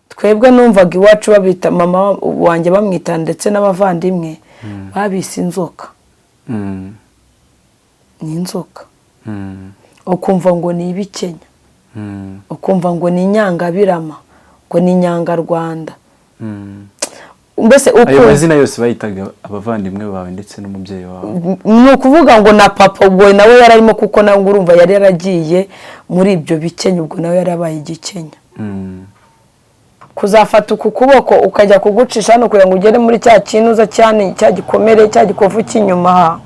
twebwe numvaga iwacu babita mama wanjye bamwita ndetse n'abavandimwe babise inzoka ni inzoka ukumva ngo ni ibikenya ukumva ngo ni inyangabirama ngo ni inyangarwanda mbese uko ayo mazina yose bayitaga abavandimwe bawe ndetse n'umubyeyi wawe ni ukuvuga ngo na papa ubwo nawe yararimo kuko nawe urumva yari yaragiye muri ibyo bikenya ubwo nawe yarabaye igikenya kuzafata uku kuboko ukajya kugucisha hano kugira ngo ugere muri cya kinuza cyane cya gikomere cya gikovu cy'inyuma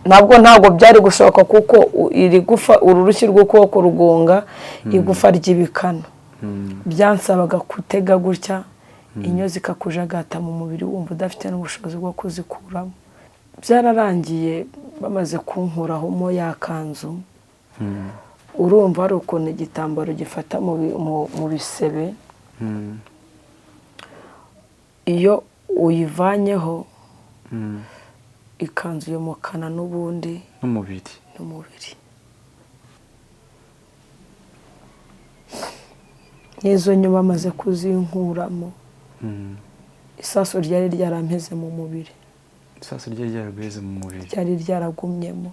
ntabwo byari gushoboka kuko iri gufa ururushyi rw'ukuboko rugonga igufa ry'ibikano byansabaga kutega gutya inyo zikakujagata mu mubiri wumva udafite n'ubushobozi bwo kuzikuramo byararangiye bamaze kunkuraho mo yakanzu urumva ari ukuntu igitambaro gifata mu bisebe iyo uyivanyeho ikanzu yomokana n'ubundi n'umubiri n'izo nyo bamaze kuzinkuramo isaso ryari ryarampeze mu mubiri ryari ryaragumyemo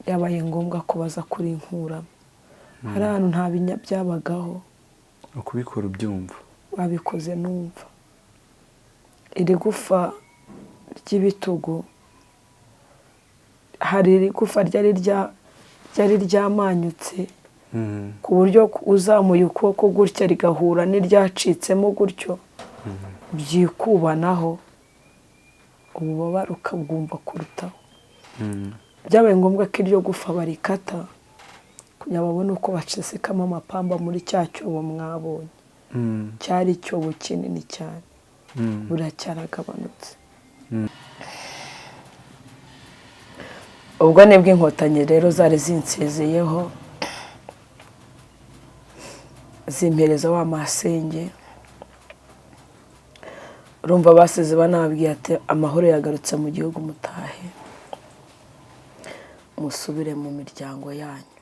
yabaye ngombwa ko baza kurinkuramo hari ahantu nta binya byabagaho ukubikora ubyumva babikoze numva iri gufa ry'ibitugu hari iri gufa ryari ryamanyutse ku buryo uzamuye ukuboko gutya rigahura n'iryacitsemo gutyo byikubanaho ububabare ukabwumva kurutaho byabaye ngombwa ko iryo gufa barikata kugira babone uko bacesekamo amapamba muri cya cyobo mwabonye cyari icyobo kinini cyane buracyaragabanutse ubwo nibwo inkotanyi rero zari zinsezeyeho zimpereza wa masenge urumva basize banababwiye ati amahoro yagarutse mu gihugu mutahe musubire mu miryango yanyu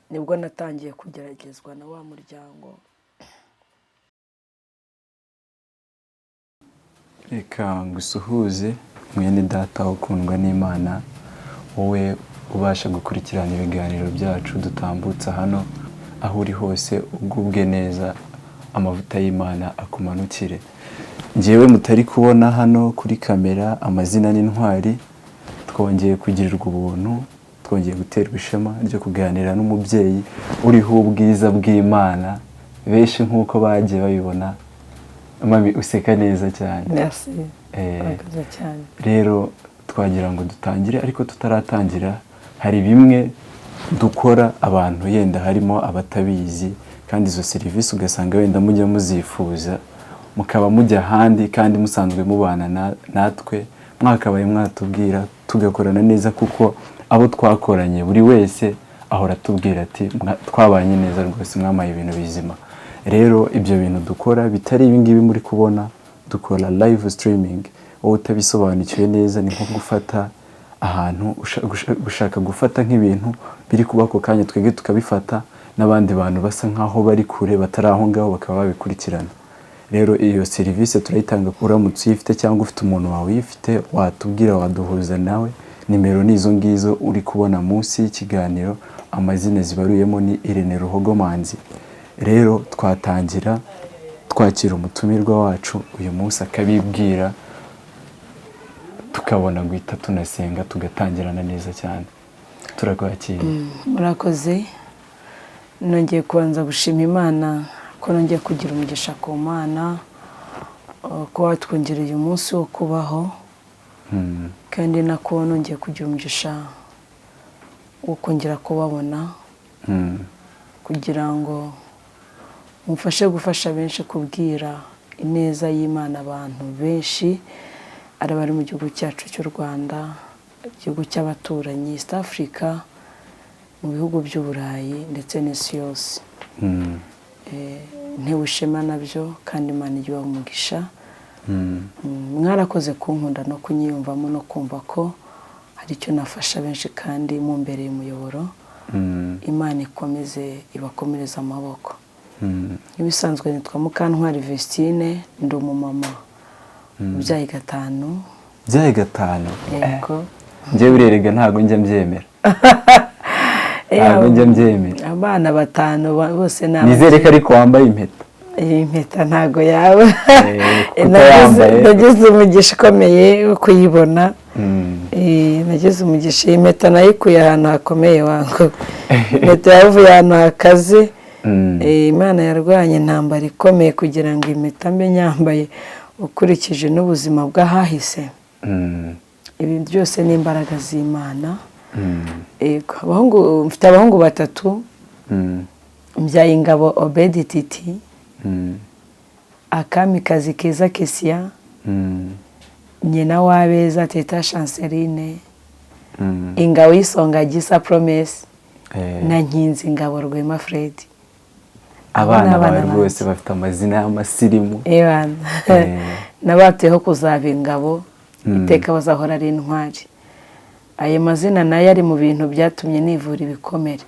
nibwo natangiye kugeragezwa na wa muryango reka ngusuhuze mwene data ukundwa n'Imana wowe ubasha gukurikirana ibiganiro byacu dutambutsa hano aho uri hose ugubwe neza amavuta y'Imana akumanukire njyewe mutari kubona hano kuri kamera amazina n'intwari twongeye kugirirwa ubuntu twongeye guterwa ishema ryo kuganira n'umubyeyi uriho ubwiza bw'Imana benshi nk'uko bagiye babibona mami useka neza cyane merci akaza cyane rero twagira ngo dutangire ariko tutaratangira hari bimwe dukora abantu yenda harimo abatabizi kandi izo serivisi ugasanga wenda mujya muzifuza mukaba mujya handi kandi musanzwe mubana natwe mwakabaye mwatubwira tugakorana neza kuko abo twakoranye buri wese ahora tubwira ati twabanye neza rwose mwamaye ibintu bizima rero ibyo bintu dukora bitari ibingibi muri kubona dukora live streaming wowe utabisobanukiwe neza ni nko gufata ahantu ushaka gufata nk'ibintu biri kuba ako kanya twege tukabifata n'abandi bantu basa nkaho bari kure batari aho ngaho bakaba babikurikirana rero iyo serivisi turayitanga uramutse uyifite cyangwa ufite umuntu wawe uyifite watubwira waduhuza nawe nimero nizo ngizo uri kubona munsi y'ikiganiro amazina zibaruyemo ni Irene Ruhogomanzi rero twatangira twakira umutumirwa wacu uyu munsi akabibwira tukabona guhita tunasenga tugatangirana neza cyane turakwakira murakoze nongeye kubanza gushima Imana ko nongeye kugira umugisha ku Mana ko watwongereye uyu munsi wo kubaho kandi nako nongeye kugira umugisha wo kongera kubabona kugira ngo mufashe gufasha benshi kubwira ineza y'Imana abantu benshi ari bari mu gihugu cyacu cy'u Rwanda igihugu cy'abaturanyi East Africa mu bihugu by'Uburayi ndetse n'isi yose ntiwishema nabyo kandi Imana igiye umugisha mwarakoze kunkunda no kunyiyumvamo no kumva ko hari icyo nafasha benshi kandi mu mbere y'umuyoboro Imana ikomeze ibakomereza amaboko. Ibisanzwe nitwa Mukantwari Vestine, ndi umumama ubyaye 5. Byaye 5? Yego. Njye birerega ntago njya mbyemera. Ntago njya mbyemera. Abana 5 bose na nizere ko ariko wambaye impeta. Iyi mpeta ntago yawe. Nagize umugisha ukomeye wo kuyibona. Nagize umugisha, iyi mpeta nayikuye ahantu hakomeye wangu. Impeta yavuye ahantu hakaze. Imana yarwanye intambara ikomeye kugira ngo impeta mbe nyambaye ukurikije n'ubuzima bw'ahahise. Ibi byose ni imbaraga z'Imana. Mfite abahungu 3. Mbyaye Ingabo Obedi Titi, Akamikazi Keza Kesia, nyina w'Abeza Teta Chanceline, Ingabo y'Isonga Gisa Promesse, na Nkinzi Ingabo Rwema Fred. Abana bawe rwose bafite amazina y'amasirimu. Nabateho kuzaba ingabo, iteka bazahora ari intwari. Ayo mazina nayo ari mu bintu byatumye nivura ibikomere.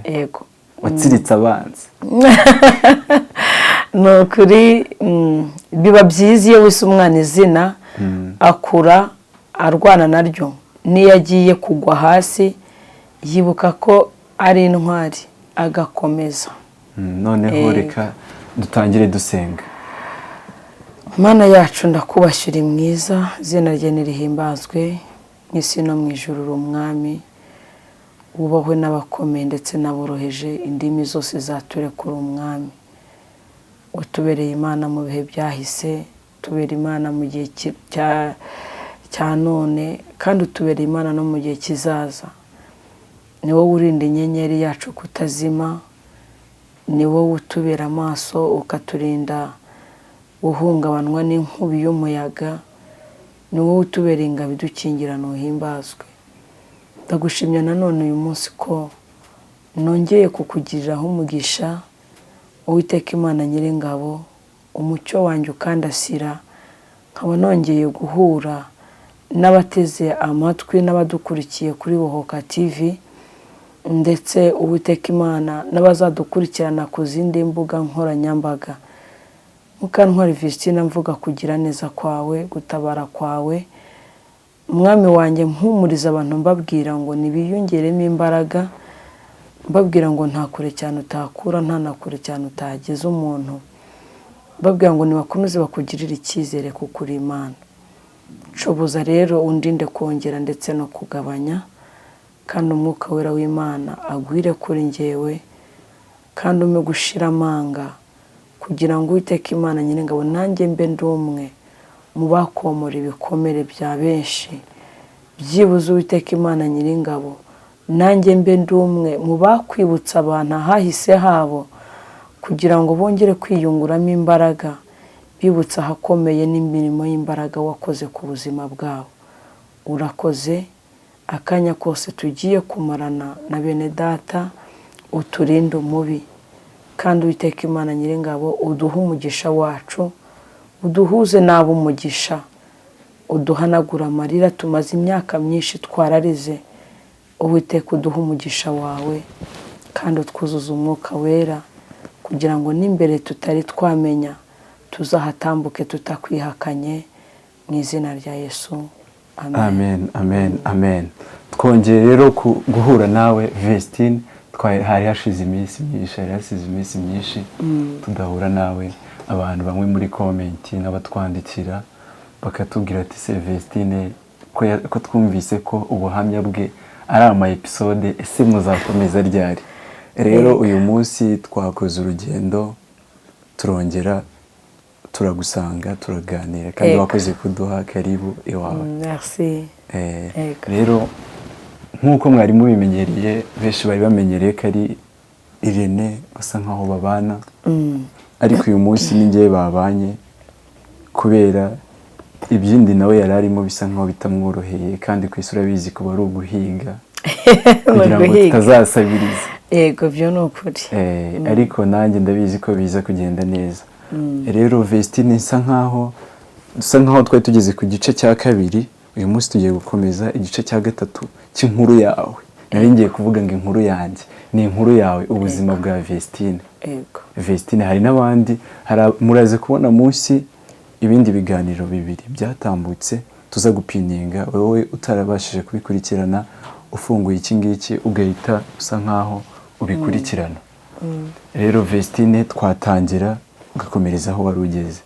Yego. Watsiritse abanzi. Nukuri biba byiza iyo wise umwana izina akura arwana naryo, niyo agiye kugwa hasi yibuka ko ari intwari agakomeza. Noneho reka dutangire dusenga. Mana yacu ndakubashyira mwiza, izina rye nirihimbazwe n'isi no mu ijuru, uri umwami wubahwe n'abakomeye ndetse n'aboroheje, indimi zose zaturekura umwami. Utubereye Imana mu bihe byahise, tubera Imana mu gihe cya none, kandi utubereye Imana no mu gihe kizaza. Ni wowe urinda inyenyeri yacu kutazima, ni wowe utubera amaso ukaturinda guhungabanwa n'inkubi y'umuyaga, ni wowe utubereye ingabo idukingira ntuhimbazwe. Ndagushimye nanone uyu munsi ko nongeye kukugiriraho umugisha, Uwiteka Imana Nyiringabo, umucyo wanjye ukandasira, nkaba nongeye guhura n'abateze amatwi n'abadukurikiye kuri Bohoka TV, ndetse Uwiteka Imana n'abazadukurikirana ku zindi mbuga nkoranyambaga. Mukantwari Vestine, mvuga kugira neza kwawe, gutabara kwawe, Mwami wanjye, mpumuriza abantu mbabwira ngo nibiyongeremo imbaraga, mbabwira ngo nta kure cyane utakura, nta na kure cyane utageza umuntu, mbabwira ngo nibakomeze bakugirire icyizere kuko uri Imana. Nshoboza rero undinde kongera ndetse no kugabanya, kandi umwuka wera w'Imana agwire kuri njyewe, kandi ume gushira amanga, kugira ngo Uwiteka Imana Nyiringabo nanjye mbe ndi umwe mu bakomora ibikomere bya benshi. Byibuze Uwiteka Imana Nyiringabo nanjye mbe ndi umwe mu bakwibutsa abantu ahahise habo, kugira ngo bongere kwiyunguramo imbaraga, bibutsa ahakomeye n'imirimo y'imbaraga wakoze ku buzima bwabo. Urakoze, akanya kose tugiye kumarana na bene data uturinde umubi, kandi Uwiteka Imana Nyiringabo uduhe umugisha wacu, uduhuze n'abo umugisha, uduhanagura amarira tumaze imyaka myinshi twararize. Uwiteka uduhe umugisha wawe, kandi utwuzuza umwuka wera, kugira ngo n'imbere tutari twamenya tuzahatambuke tutakwihakanye, mu izina rya Yesu, amen. Amen, amen. Twongeye rero guhura nawe Vestine, hari hashize iminsi myinshi tudahura nawe. Abantu bamwe muri comment n'abatwandikira bakatubwira ati se Vestine ko twumvise ko ubuhamya bwe ari ama episode, ese muzakomeza ryari? Rero uyu munsi twakoze urugendo, turongera turagusanga, turaganira, kandi wakoze kuduha karibu iwawe. Merci. Rero nk'uko mwari mubimenyereye, benshi bari bamenyereye ko ari Irene basa nkaho babana, ariko uyu munsi ninjye babanye, kubera ibyindi nawe yari arimo bisa nkaho bitamworoheye, kandi ku isi urabizi ko bari uguhiga kugira ngo tutazasabiriza. Yego, byo ni ukuri. Ariko nanjye ndabizi ko biza kugenda neza. Rero Vestine, dusa nkaho twari tugeze ku gice cya 2, uyu munsi tugiye gukomeza igice cya 3 cy'inkuru yawe, nari ngiye kuvuga ngo inkuru yanjye ni inkuru yawe ubuzima bwa Vestine. Vestine hari n'abandi muraze kubona munsi ibindi biganiro bibiri byatambutse tuza gupininga wowe utarabashije kubikurikirana ufunguye iki ngiki ugahita usa nkaho ubikurikirana. Rero Vestine twatangira ugakomereza aho wari ugeze.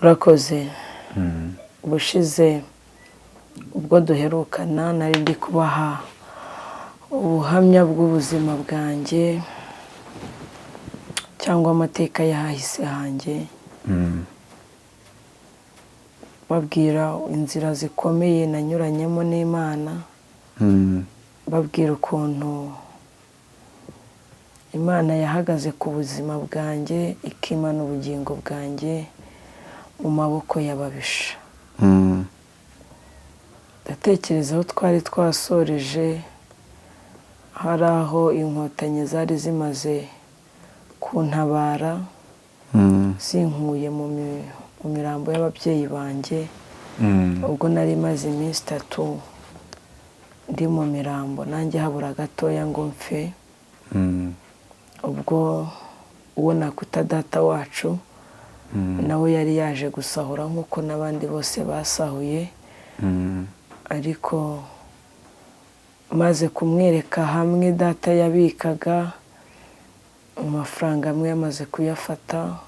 Urakoze. Ubushize ubwo duherukana nari ndi kubaha ubuhamya bw'ubuzima bwanjye cyangwa amateka yahise hanjye, babwira inzira zikomeye nanyuranyemo n'Imana, babwira ukuntu Imana yahagaze ku buzima bwanjye ikimana ubugingo bwanjye mu maboko y'ababisha. Ndatekereza aho twari twasoreje hari aho inkotanyi zari zimaze kuntabara zinkuye mu mirambo y'ababyeyi banjye, ubwo nari maze iminsi 3 ndi mu mirambo nanjye habura gatoya ngo mfe. Ubwo uwo nakuta data wacu nawe yari yaje gusahura nk'uko n'abandi bose basahuye, ariko maze kumwereka hamwe data yabikaga amafaranga amwe yamaze kuyafata,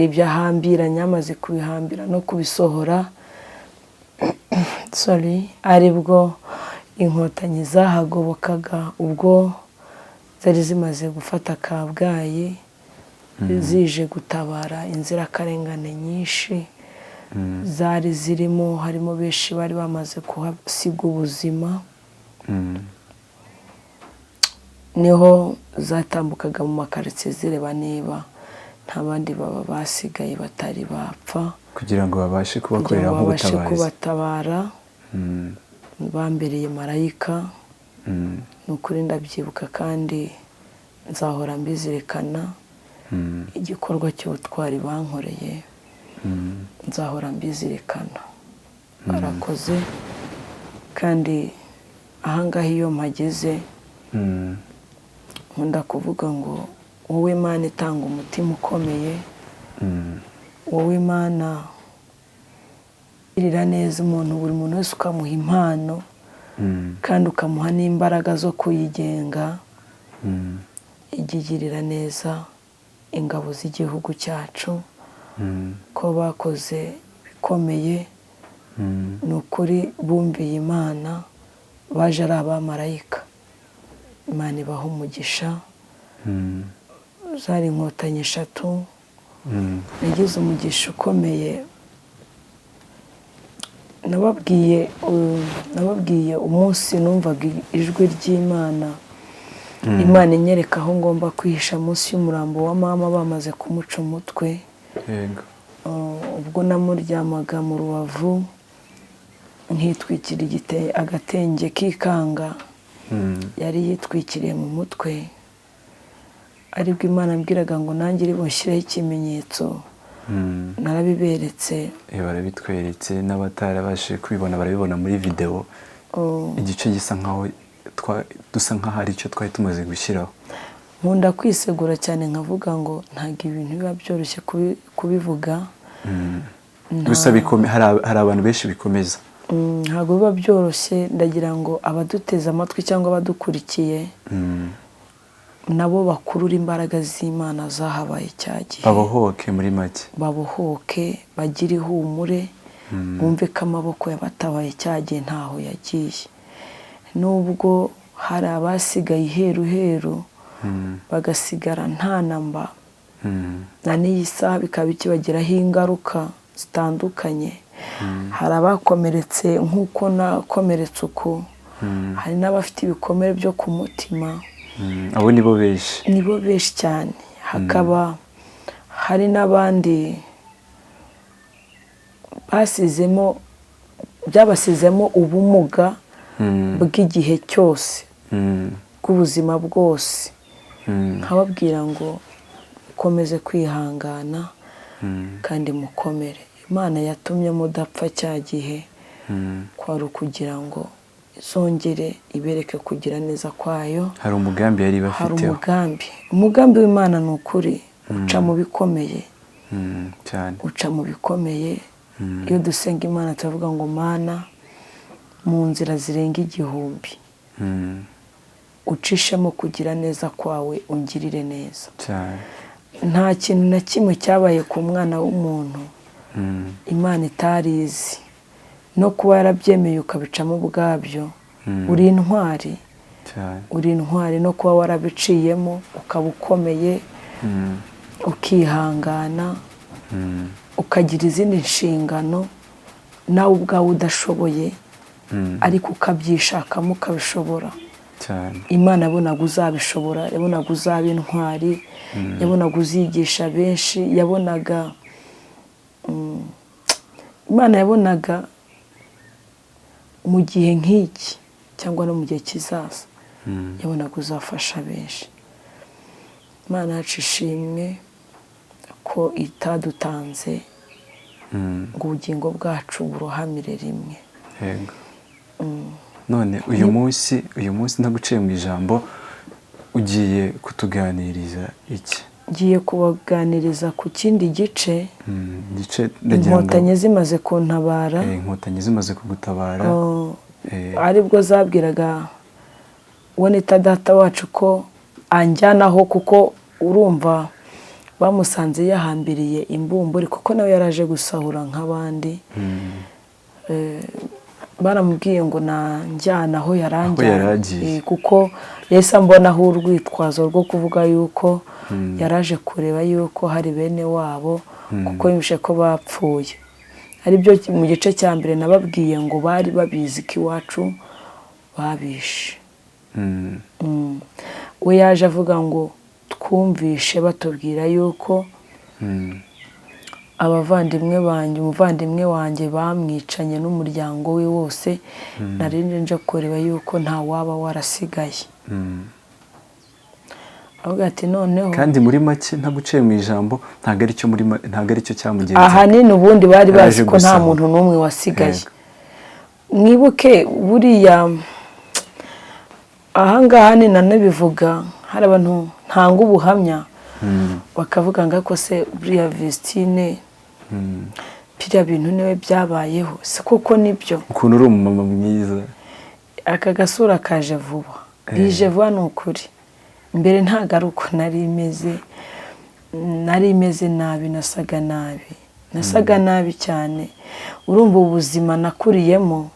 ibyo ahambiranye amaze kubihambira no kubisohora, aribwo inkotanyi zahagobokaga ubwo zari zimaze gufata Kabgayi zije gutabara inzirakarengane nyinshi zari zirimo, harimo benshi bari bamaze kuhasiga ubuzima. Niho zatambukaga mu makaritsiye zireba niba nta bandi baba basigaye batari bapfa kugira ngo babashe kubakorera kubatabara. Bambereye marayika, nukuri ndabyibuka kandi nzahora mbizirikana igikorwa cy'ubutwari bankoreye, nzahora mbizirikana. Barakoze. Kandi ahangaha iyo mpageze nkunda kuvuga ngo wowe Imana itanga umutima ukomeye, wowe Imana irira neza umuntu, buri muntu wese ukamuha impano kandi ukamuha n'imbaraga zo kuyigenga, igirira neza ingabo z'igihugu cyacu ko bakoze bikomeye. Ni ukuri bumviye Imana, baje ari abamarayika. Imana ibaha umugisha. Zari inkotanyi 3, nagize umugisha ukomeye. Nababwiye umunsi numvaga ijwi ry'Imana, Imana inyereka aho ngomba kwihisha munsi y'umurambo wa mama bamaze kumuca umutwe. Ubwo namuryamaga mu rubavu nkitwikira agatenge k'ikanga yari yitwikiriye mu mutwe, aribwo Imana ambwiraga ngo nanjye iri bushyireho ikimenyetso. Narabiberetse, barabitweretse n'abatarabashije kubibona barabibona muri video. Igice gisa nkaho dusa nkaho ari cyo twari tumaze gushyiraho. Nkunda kwisegura cyane nkavuga ngo ntabwo ibintu biba byoroshye kubivuga. Gusa hari abantu benshi bikomeza. Ntabwo biba byoroshye. Ndagira ngo abaduteze amatwi cyangwa abadukurikiye nabo bakurura imbaraga z'Imana zahabaye cyagihe, babohoke muri make, babohoke, bagire ihumure, bumve ko amaboko yabatabaye cyagihe ntaho yagiye. Nubwo hari abasigaye iheruheru bagasigara nta namba, na n'iyi saha bikaba bikibagiraho ingaruka zitandukanye. Hari abakomeretse nk'uko nakomeretse uku, hari n'abafite ibikomere byo ku mutima. Abo nibo benshi cyane. Hakaba hari n'abandi byabasizemo ubumuga bw'igihe cyose, bw'ubuzima bwose. Nkababwira ngo mukomeze kwihangana kandi mukomere. Imana yatumye mudapfa cya gihe kwari ukugira ngo zongere ibereke kugira neza kwayo. hari umugambi yari bafiteho. hari umugambi w'Imana ni ukuri uca mu bikomeye cyane, uca mu bikomeye. iyo dusenga Imana turavuga ngo Mana mu nzira zirenga 1000 ucishemo kugira neza kwawe ungirire neza cyane. nta kintu na kimwe cyabaye ku mwana w'umuntu Imana itarizi, no kuba yarabyemeye ukabicamo ubwabyo uri intwari cyane. uri intwari, no kuba warabiciyemo ukaba ukomeye ukihangana ukagira izindi nshingano nawe ubwawe udashoboye ariko ukabyishakamo ukabishobora cyane. Imana yabonaga uzabishobora, yabonaga uzaba intwari, yabonaga uzigisha benshi, Imana yabonaga mu gihe nk'iki cyangwa no mu gihe kizaza yabonaga uzafasha benshi. Imana yacu ishimwe ko itadutanze ngo ubugingo bwacu burohamire rimwe. Yego. None uyu munsi ntaguciye mu ijambo, ugiye kutuganiriza iki? Ngiye kubaganiriza ku kindi gice. ndagira ngo inkotanyi zimaze kuntabara. Inkotanyi zimaze kugutabara. Aribwo zabwiraga wonita data wacu ko anjyanaho, kuko urumva bamusanze yahambiriye imbumburi kuko nawe yaraje gusahura nk'abandi. baramubwiye ngo nanjyana aho yarangiye kuko yesa mbonaho urwitwazo rwo kuvuga yuko yaraje kureba yuko hari bene wabo kuko yumvishe ko bapfuye. Ari byo mu gice cya mbere nababwiye ngo bari babizi ko iwacu babishe. We yaje avuga ngo twumvishe batubwira yuko abavandimwe banjye, umuvandimwe wanjye bamwicanye n'umuryango we wose, narindi nje kureba yuko nta waba warasigaye. Avuga ati noneho kandi muri make ntaguciye mu ijambo ntago ari cyo cyamugenza. Ahanini ubundi bari bazi ko nta muntu n'umwe wasigaye. Mwibuke buriya ahangaha ni nanabivuga, hari abantu ntanga ubuhamya bakavuga ngo ko se buriya Vestine biriya bintu niwe byabayeho. Si kuko nibyo ukuntu uri umumama mwiza, aka gasura kaje vuba, bije vuba ni ukuri. Mbere ntago ari uko nari imeze nabi, nasaga nabi cyane. Urumva ubuzima nakuriyemo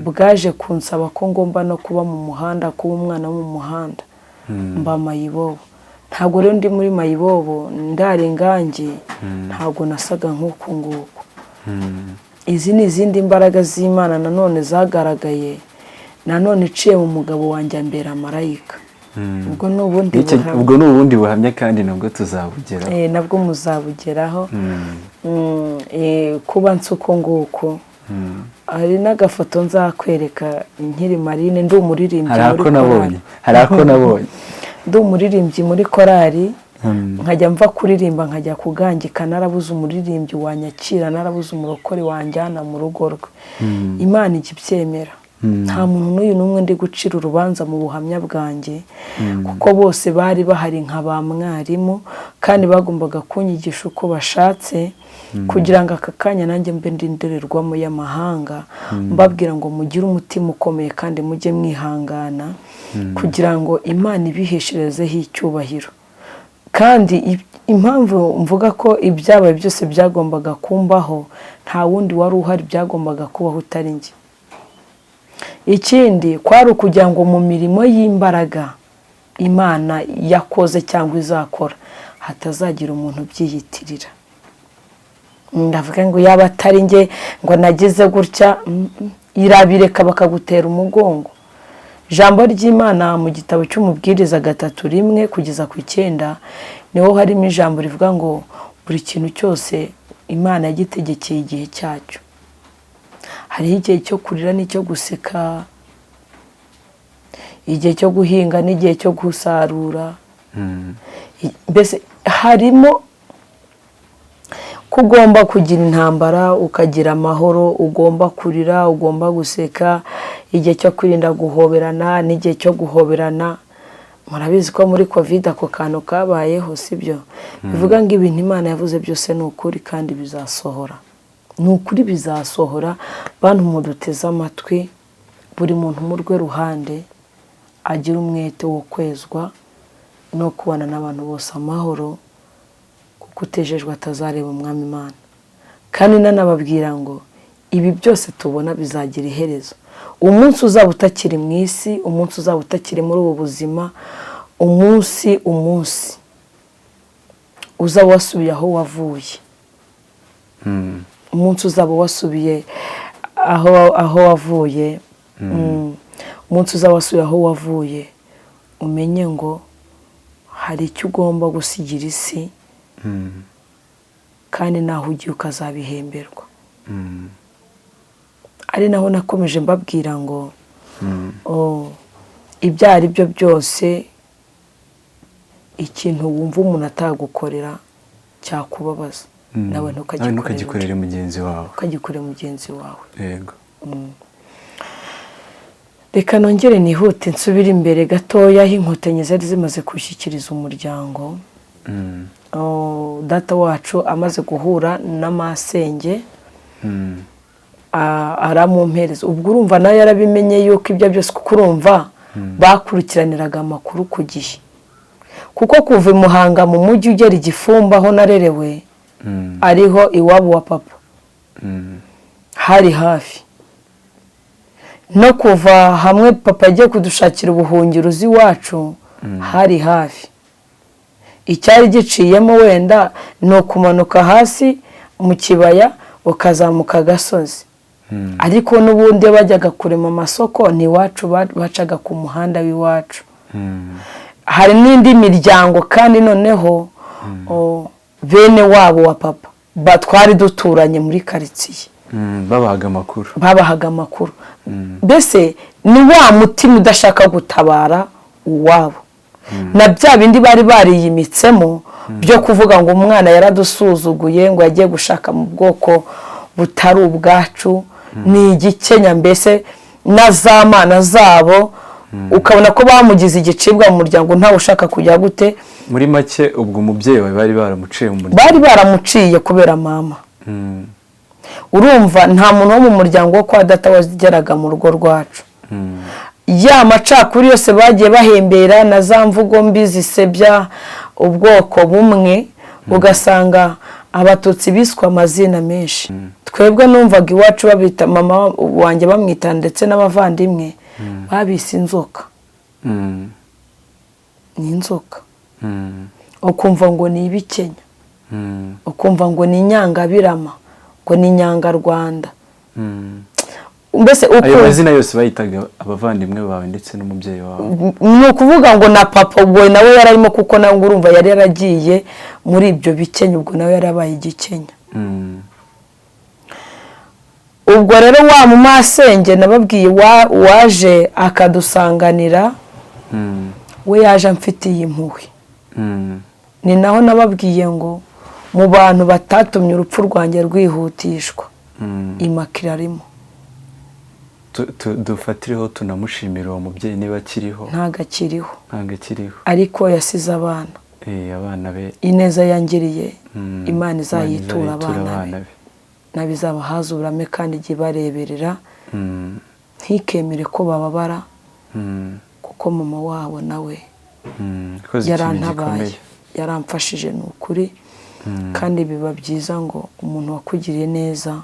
bwaje kunsaba ko ngomba no kuba mu muhanda, kuba umwana wo mu muhanda, mba mayibobo. Ntabwo rero ndi muri mayibobo ndari ngange, ntabwo nasaga nk'uko nguko. Izi ni izindi mbaraga z'Imana nanone zagaragaye, nanone iciye mu mugabo wanjye ambera marayika. Ubwo n'ubundi buhamya kandi nabwo tuzabugeraho. Nabwo muzabugeraho. Kuba nsuko nguko. Hari n'agafoto nzakwereka nkiri Marine, ndi umuririmbyi muri korali. Hari ako nabonye. Ndi umuririmbyi muri korali, nkajya mva kuririmba nkajya kugangika, narabuze umuririmbyi wanyakira, narabuze umurokore wanjyana mu rugo rwe. Imana ijya ibyemera. Nta muntu n'uyu n'umwe ndi gucira urubanza mu buhamya bwanjye, kuko bose bari bahari nka ba mwarimu kandi bagombaga kunyigisha uko bashatse, kugira ngo aka kanya nanjye mbe ndi indorerwamo y'amahanga, mbabwira ngo mugire umutima ukomeye kandi mujye mwihangana, kugira ngo Imana ibihesherezeho icyubahiro. Kandi impamvu mvuga ko ibyabaye byose byagombaga kumbaho, nta wundi wari uhari byagombaga kubaho utari njye. Ikindi kwari ukugira ngo mu mirimo y'imbaraga Imana yakoze cyangwa izakora hatazagira umuntu ubyiyitirira. Ndavuga ngo yaba atari njye ngo nagize gutya, irabireka bakagutera umugongo. Ijambo ry'Imana mu gitabo cy'Umubwiriza 3:1-9 niho harimo ijambo rivuga ngo buri kintu cyose Imana yagitegekeye igihe cyacyo. Hariho igihe cyo kurira n'icyo guseka, igihe cyo guhinga n'igihe cyo gusarura. Mbese harimo ko ugomba kugira intambara ukagira amahoro, ugomba kurira, ugomba guseka, igihe cyo kwirinda guhoberana n'igihe cyo guhoberana. Murabizi ko muri covid ako kantu kabayeho, sibyo? Bivuga ngo ibintu Imana yavuze byose ni ukuri kandi bizasohora. Ni ukuri bizasohora. Bantu muduteze amatwi, buri muntu mu rwe ruhande agira umwete wo kwezwa no kubana n'abantu bose amahoro, kuko utejejwe atazareba umwami Imana. Kandi nanababwira ngo ibi byose tubona bizagira iherezo. Umunsi uzaba utakiri mu isi, umunsi uzaba utakiri muri ubu buzima, umunsi uzaba wasubiye aho wavuye. Umunsi uzaba wasubiye aho wavuye. Umunsi uzaba wasubiye aho wavuye, umenye ngo hari icyo ugomba gusigira isi, kandi naho ugiye ukazabihemberwa. Ari naho nakomeje mbabwira ngo ibyo ari byo byose, ikintu wumva umuntu atagukorera cyakubabaza, nawe ntukagikorere mugenzi wawe. Ukagikorera mugenzi wawe. Yego. Reka nongere nihute nsubire imbere gatoya. Inkotanyi zari zimaze gushyikiriza umuryango. Data wacu amaze guhura n'amasenge, aramumpereza. Ubwo urumva nawe yarabimenye yuko ibyo byose, kuko urumva bakurikiraniraga amakuru ku gihe. Kuko kuva i Muhanga mu mujyi ugera Igifumba aho narerewe, ariho iwabo wa papa, hari hafi. No kuva hamwe papa agiye kudushakira ubuhungiro uzi iwacu, hari hafi. Icyari giciyemo wenda ni ukumanuka hasi mu kibaya ukazamuka agasozi. Ariko n'ubundi bajyaga kurema amasoko ni iwacu, bacaga ku muhanda w'iwacu. Hari n'indi miryango kandi noneho bene wabo wa papa twari duturanye muri karitsiye. Babahaga amakuru. Mbese ni wa mutima udashaka gutabara uwabo. Na bya bindi bari bariyimitsemo byo kuvuga ngo umwana yaradusuzuguye, ngo yagiye gushaka mu bwoko butari ubwacu, ni igikenya, mbese na za mana zabo, ukabona ko bamugize igicibwa mu muryango ntawe ushaka kujya gute. Muri make ubwo umubyeyi wawe bari baramuciye mu muryango. Bari baramuciye kubera mama. Urumva nta muntu wo mu muryango wo kwa data wageraga mu rugo rwacu. Ya macakuri yose bagiye bahembera na za mvugo mbi zisebya ubwoko bumwe, ugasanga abatutsi biswa amazina menshi. Twebwe numvaga iwacu babita mama wanjye bamwita ndetse n'abavandimwe babise inzoka. Ni inzoka. Ukumva ngo ni ibikenya, ukumva ngo ni inyangabirama, ngo ni inyangarwanda. Mbese ayo mazina yose bayitaga abavandimwe bawe ndetse n'umubyeyi wawe. Ni ukuvuga ngo na papa ubwo nawe yararimo, kuko nawe urumva yari yaragiye muri ibyo bikenya, ubwo nawe yarabaye igikenya. Ubwo rero wa mu masenge nababwiye waje akadusanganira, we yaje amfitiye impuhwe. Ni naho nababwiye ngo mu bantu batatumye urupfu rwanjye rwihutishwa, Imakira arimo. Dufatireho tunamushimira uwo mubyeyi niba akiriho. Ntago akiriho. Ariko yasize abana. Abana be. Ineza yangiriye, Imana izayitura abana be. Nabizabahaza uburame kandi igihe bareberera, ntikemere ko bababara, kuko mama wabo nawe yarantabaye, yaramfashije ni ukuri. Kandi biba byiza ngo umuntu wakugiriye neza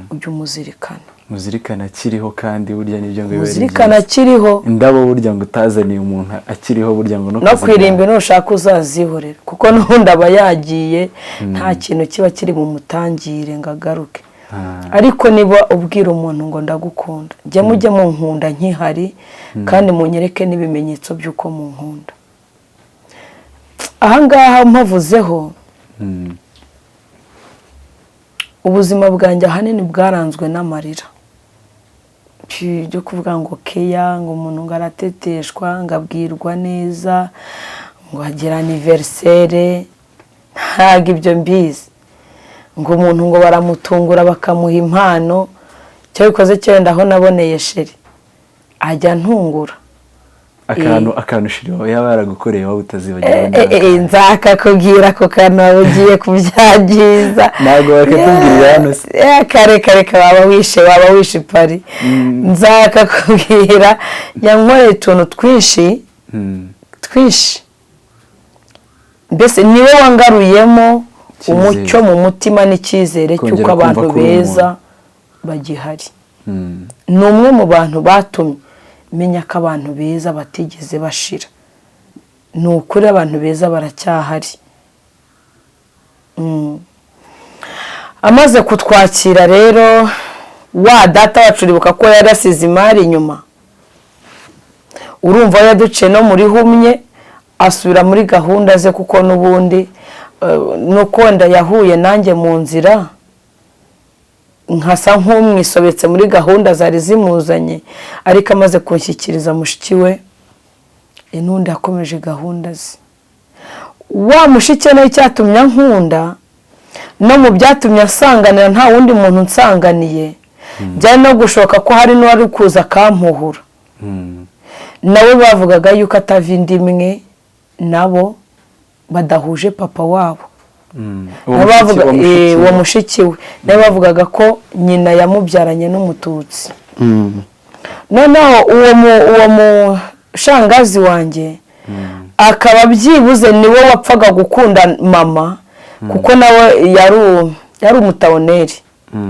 ujye umuzirikana akiriho, kandi burya nibyo ngo muzirikana akiriho. Indabo burya ngo utazaniye umuntu akiriho, burya ngo no kwirimba nushaka uzazihorera, kuko n'ubundi aba yagiye, nta kintu kiba kiri mu mutangire ngo agaruke. Ariko niba ubwira umuntu ngo ndagukunda, jya mujye mu nkunda nkihari, kandi munyereke n'ibimenyetso by'uko mu nkunda. Ahangaha mpavuzeho, ubuzima bwanjye ahanini bwaranzwe n'amarira. Byo kuvuga ngo keya, ngo umuntu ngo arateteshwa, ngo abwirwa neza, ngo agira anniversaire, ntabwo ibyo mbizi. ngo umuntu ngo baramutungura bakamuha impano cyo bikoze cyenda aho naboneye sheri ajya ntungura akantu shiri wawe yaba yaragukoreye wowe utazibagirwa nzaka kubwira ako kantu waba ugiye kubyagiza ntabwo bakatubwirira hano se kare waba wishe pari nzaka kubwira yankoreye utuntu twinshi mbese niwe wangaruyemo umucyo mu mutima n'icyizere cy'uko abantu beza bagihari. Ni umwe mu bantu batumye menya ko abantu beza batigeze bashira. Ni ukuri abantu beza baracyahari. Amaze kutwakira rero wa data wacu uribuka ko yarasize imari inyuma, urumva yaduciye no muri humye asubira muri gahunda ze kuko n'ubundi nuko wenda yahuye nanjye mu nzira nkasa nk'umwisobetse muri gahunda zari zimuzanye, ariko amaze kunshyikiriza mushiki we n'undi yakomeje gahunda ze. Wa mushiki nawe cyatumye nkunda no mu byatumye asanganira nta wundi muntu nsanganiye, byari no gushoka ko hari n'uwari kuza akampuhura. Nawe bavugaga yuko atava indi imwe nabo badahuje papa wabo. Uwo mushiki we nawe bavugaga ko nyina yamubyaranye n'umututsi. Noneho uwo mushangazi wanjye akaba byibuze niwe wapfaga gukunda mama, kuko nawe yari umutaboneri,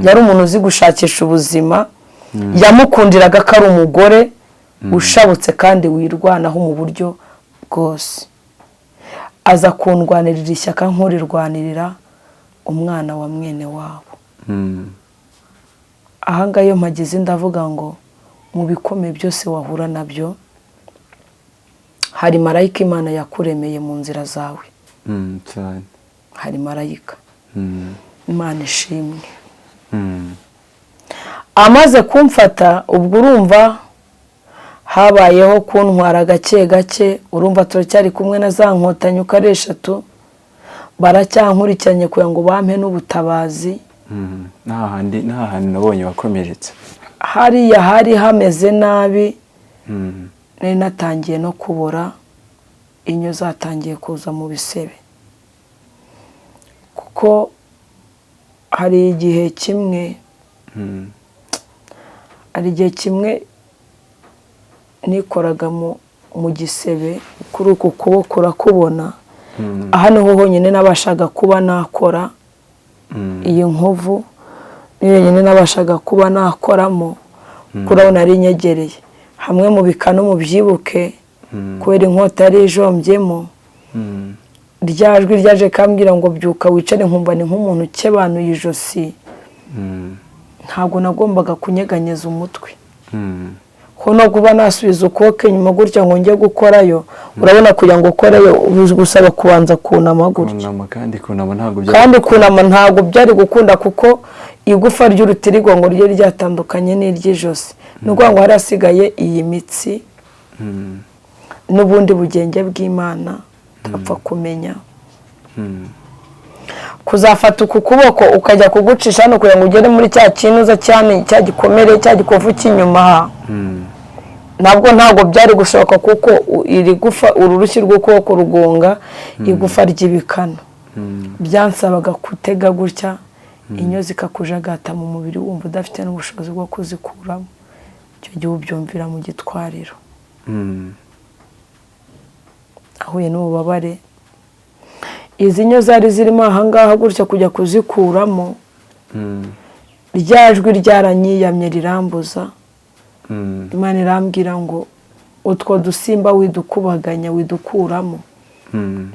yari umuntu uzi gushakisha ubuzima, yamukundiraga ko ari umugore ushabutse kandi wirwanaho mu buryo bwose. Aza kundwanirira ishyaka nk'urirwanirira umwana wa mwene wabo. Ahangaha iyo mpageze ndavuga ngo mu bikomeye byose wahura nabyo hari marayika Imana yakuremeye mu nzira zawe. Hari marayika Imana ishimwe. Amaze kumfata ubwo urumva habayeho kuntwara gake gake, urumva turacyari kumwe na za nkotanyi uko ari 3 baracyankurikiranye kugira ngo bampe n'ubutabazi. N'ahandi nabonye wakomeretse. Hariya hari hameze nabi, nari natangiye no kubora, inyo zatangiye kuza mu bisebe, kuko hari igihe kimwe nikoraga mu gisebe kuri uku kuboko urakubona. Aha niho honyine nabashaga kuba nakora iyi nkovu, niyo nyine nabashaga kuba nakoramo, kurabona ari nyegereye hamwe mu bikano mu byibuke kubera inkota yari ijombyemo. Ryajwi ryaje kambwira ngo byuka wicare, nkumva ni nk'umuntu ukebanuye ijosi. Ntabwo nagombaga kunyeganyeza umutwe, hono kuba nasubiza ukuboko inyuma gutya ngo njye gukorayo. Urabona kugira ngo ukoreyo gusaba kubanza kunama gutya, kandi kunama ntabwo byari gukunda kuko igufa ry'urutirigo ngo rye ryatandukanye n'iry'ijosi. Nuko ngo harasigaye iyi mitsi n'ubundi bugenge bw'Imana tapfa kumenya. Kuzafata uku kuboko ukajya kugucisha hano kugira ngo ugere muri cya kinuza cyane cya gikomere cya gikovu cy'inyuma, ntabwo byari gushoboka kuko iri gufa ururushyi rw'ukuboko rugonga igufa ry'ibikano. Byansabaga kutega gutya, inyo zikakujagata mu mubiri wumva udafite n'ubushobozi bwo kuzikuramo. Icyo gihe ubyumvira mu gitwariro. Ahuye n'ububabare, izi nyo zari zirimo ahangaha gutya kujya kuzikuramo, ryajwi ryaranyiyamye rirambuza. Imana irambwira ngo utwo dusimba widukubaganya widukuramo,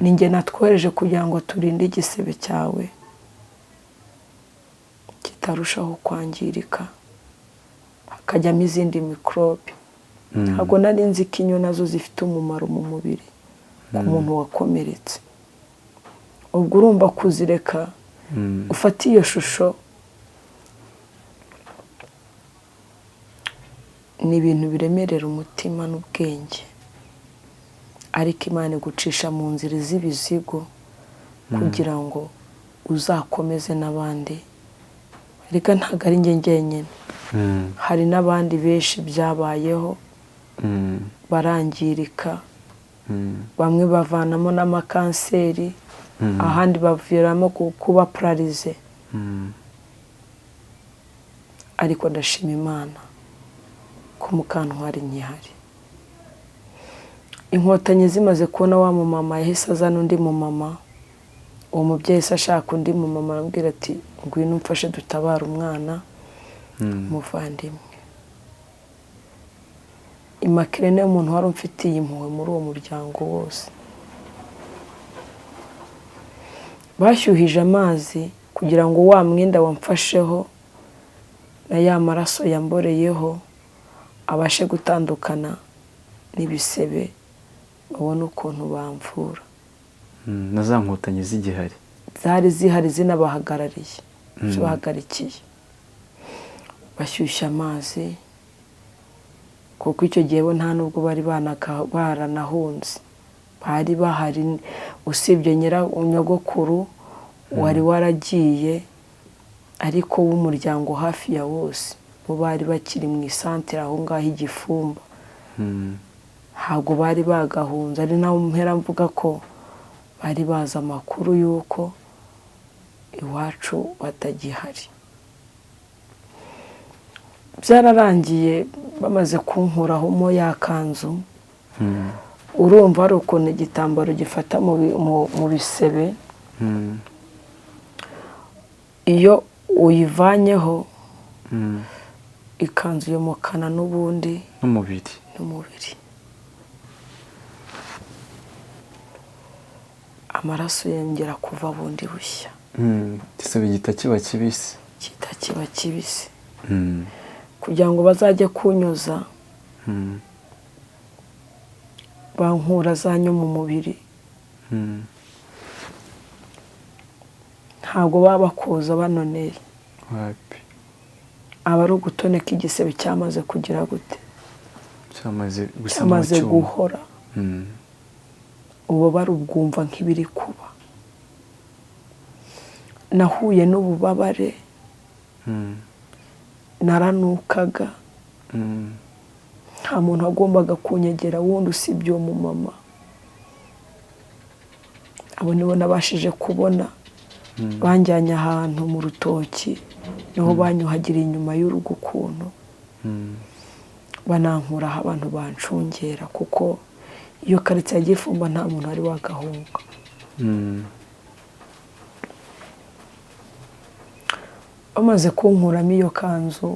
ninjye natwohereje kugira ngo turinde igisebe cyawe kitarushaho kwangirika, hakajyamo izindi mikorobe. Ntabwo nari nzi ko inyo nazo zifite umumaro mu mubiri ku muntu wakomeretse. Ubwo urumva kuzireka ufata iyo shusho ni ibintu biremerera umutima n'ubwenge, ariko Imana igucisha mu nzira z'ibizigo kugira ngo uzakomeze n'abandi ariko ntabwo ari njye njyenyine hari n'abandi benshi byabayeho barangirika bamwe bavanamo n'amakanseri ahandi baviramo kuba pararize ariko ndashima Imana ko Mukantwari nkihari. Inkotanyi zimaze kubona wa mumama yahise azana undi mumama, uwo mubyeyi se ashaka undi mumama arambwira ati ngwino umfashe dutabara umwana umuvandimwe. Imakire niwe muntu wari umfitiye impuhwe muri uwo muryango wose. Bashyuhije amazi kugira ngo wa mwenda wamfasheho na ya maraso yamboreyeho abashe gutandukana n'ibisebe babona ukuntu bamvura. Na za nkotanyi zigihari zari zihari zinabahagarariye bahagarikiye bashyushya amazi kuko icyo gihe bo nta nubwo bari baranahunze, bari bahari usibye nyogokuru wari waragiye ariko w'umuryango hafi ya wose bo bari bakiri mu isantere aho ngaho igifumba ntabwo bari bagahunze. ari naho mpera mvuga ko bari bazi amakuru y'uko iwacu batagihari. Byararangiye bamaze kunkuraho mo yakanzu urumva ari ukuntu igitambaro gifata mu bisebe iyo uyivanyeho ikanzu yomokana n'ubundi n'umubiri amaraso yongera kuva bundi bushya igisebe gihita kiba kibisi kugira ngo bazajye kunyuza bankura zanyu mu mubiri ntabwo baba bakoza banoneye aba ari ugutoneka igisebe cyamaze kugira gute cyamaze guhora ubu bari ubwumva nk'ibiri kuba. Nahuye n'ububabare naranukaga nta muntu wagombaga kunyegera wundi usibye uwo mumama. abo nibo nabashije kubona banjyanye ahantu mu rutoki niho banyuhagira inyuma y'urugo ukuntu banankura aho abantu bancungera kuko iyo karitsiye y'igifumba nta muntu wari wagahunga. bamaze kunkuramo iyo kanzu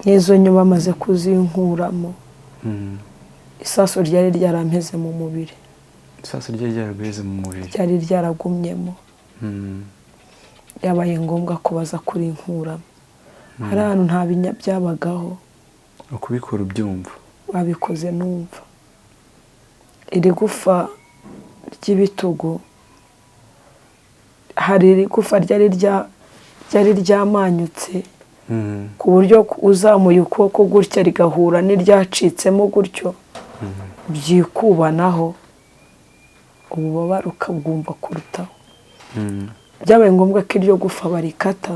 n'izo nyuma bamaze kuzinkuramo isaso ryari ryarampeze mu mubiri. Isaso ryari ryaragweze mu mubiri ryari ryaragumyemo yabaye ngombwa ko baza kurinkuramo. hari ahantu nta binya byabagaho ukubikora ubyumva babikoze numva. iri gufa ry'ibitugu hari iri gufa ryari ryamanyutse ku buryo uzamuye ukuboko gutya rigahura n'iryacitsemo gutyo byikubanaho ububabare ukabwumva kurutaho. byabaye ngombwa ko iryo gufa barikata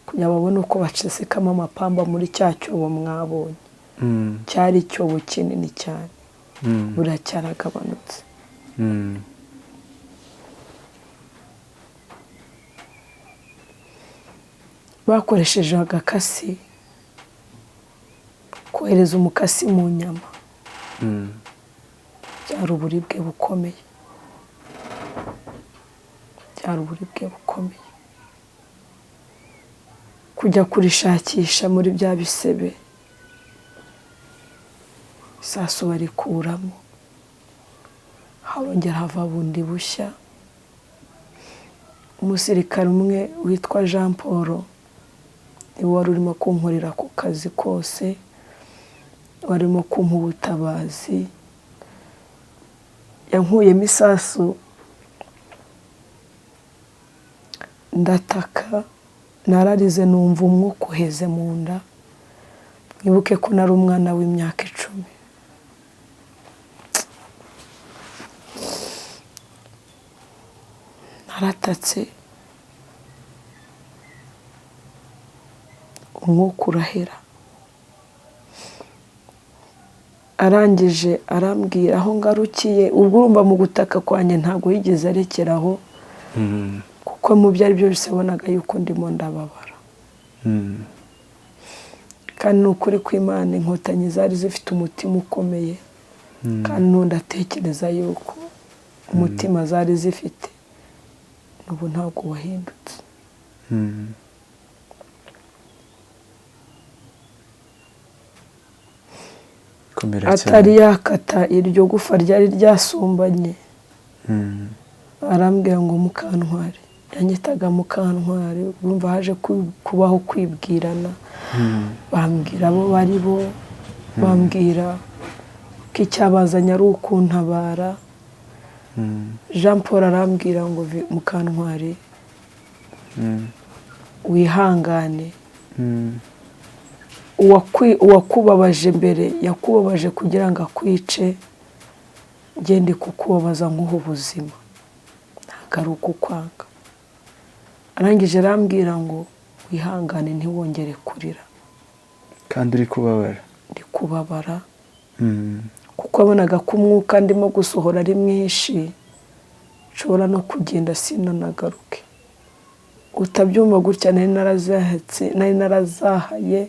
kugira babone uko bacesekamo amapamba muri cya cyobo mwabonye. cyari icyobo kinini cyane buracyaragabanutse. bakoresheje agakasi kohereza umukasi mu nyama byari uburibwe bukomeye kujya kurishakisha muri bya bisebe isaso barikuramo harongera hava bundi bushya. umusirikare umwe witwa Jean Paul niwe wari urimo kunkorera ku kazi kose warimo kumpa ubutabazi. yankuyemo isasu ndataka nararize numva umwuka uheze mu nda. mwibuke ko nari umwana w'imyaka 10. naratatse umwuka urahera. Arangije arambwira aho ngarukiye, ubwo urumva mu gutaka kwanjye ntabwo yigeze arekeraho, kuko mu byo ari byo byose abonaga yuko ndimo ndababara. Kandi ni ukuri kw'Imana inkotanyi zari zifite umutima ukomeye, kandi n'undi atekereza yuko umutima zari zifite n'ubu ntabwo wahindutse. Atari yakata iryo gufa ryari ryasumbanye, arambwira ngo Mukantwari, yanyitaga Mukantwari. Urumva haje kubaho kwibwirana, bambwira abo bari bo, bambwira ko icyabazanye ari ukuntabara. Jean Paul arambwira ngo Mukantwari wihangane, uwakubabaje mbere yakubabaje kugira ngo akwice, ngende kukubabaza nk'uha ubuzima, ntabwo ari ukukwanga. Arangije arambwira ngo wihangane ntiwongere kurira. Kandi uri kubabara? Ndi kubabara, kuko abonaga ko umwuka ndimo gusohora ari mwinshi, nshobora no kugenda sinanagaruke. Utabyumva gutya nari narazahaye,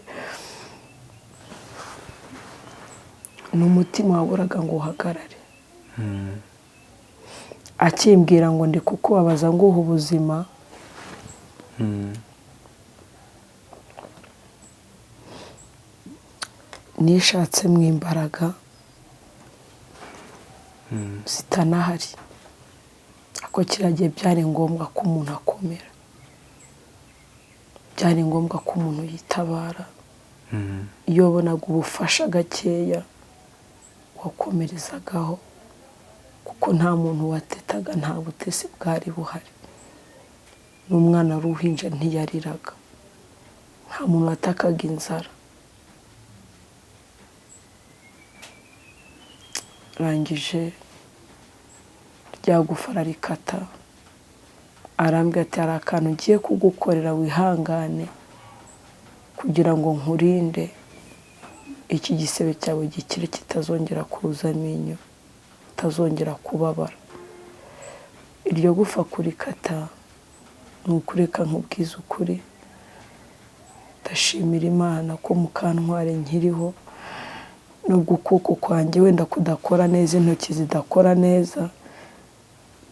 n'umutima waburaga ngo uhagarare. Akimbwira ngo ndi kukubabaza nguha ubuzima, nishatsemo imbaraga zitanahari. Ako kiragiye byari ngombwa ko umuntu akomera, byari ngombwa ko umuntu yitabara. Iyo wabonaga ubufasha gakeya wakomerezagaho, kuko nta muntu watetaga, nta butesi bwari buhari. N'umwana w'uruhinja ntiyariraga, nta muntu watakaga inzara. Arangije rya gufa ararikata, arambwira ati hari akantu ngiye kugukorera, wihangane kugira ngo nkurinde iki gisebe cyawe gikire, kitazongera kuza amenyo, utazongera kubabara. Iryo gufa kurikata ni ukureka nkubwiza ukuri. Ndashimira Imana ko Mukantwari nkiriho, nubwo ukuboko kwanjye wenda kudakora neza, intoki zidakora neza,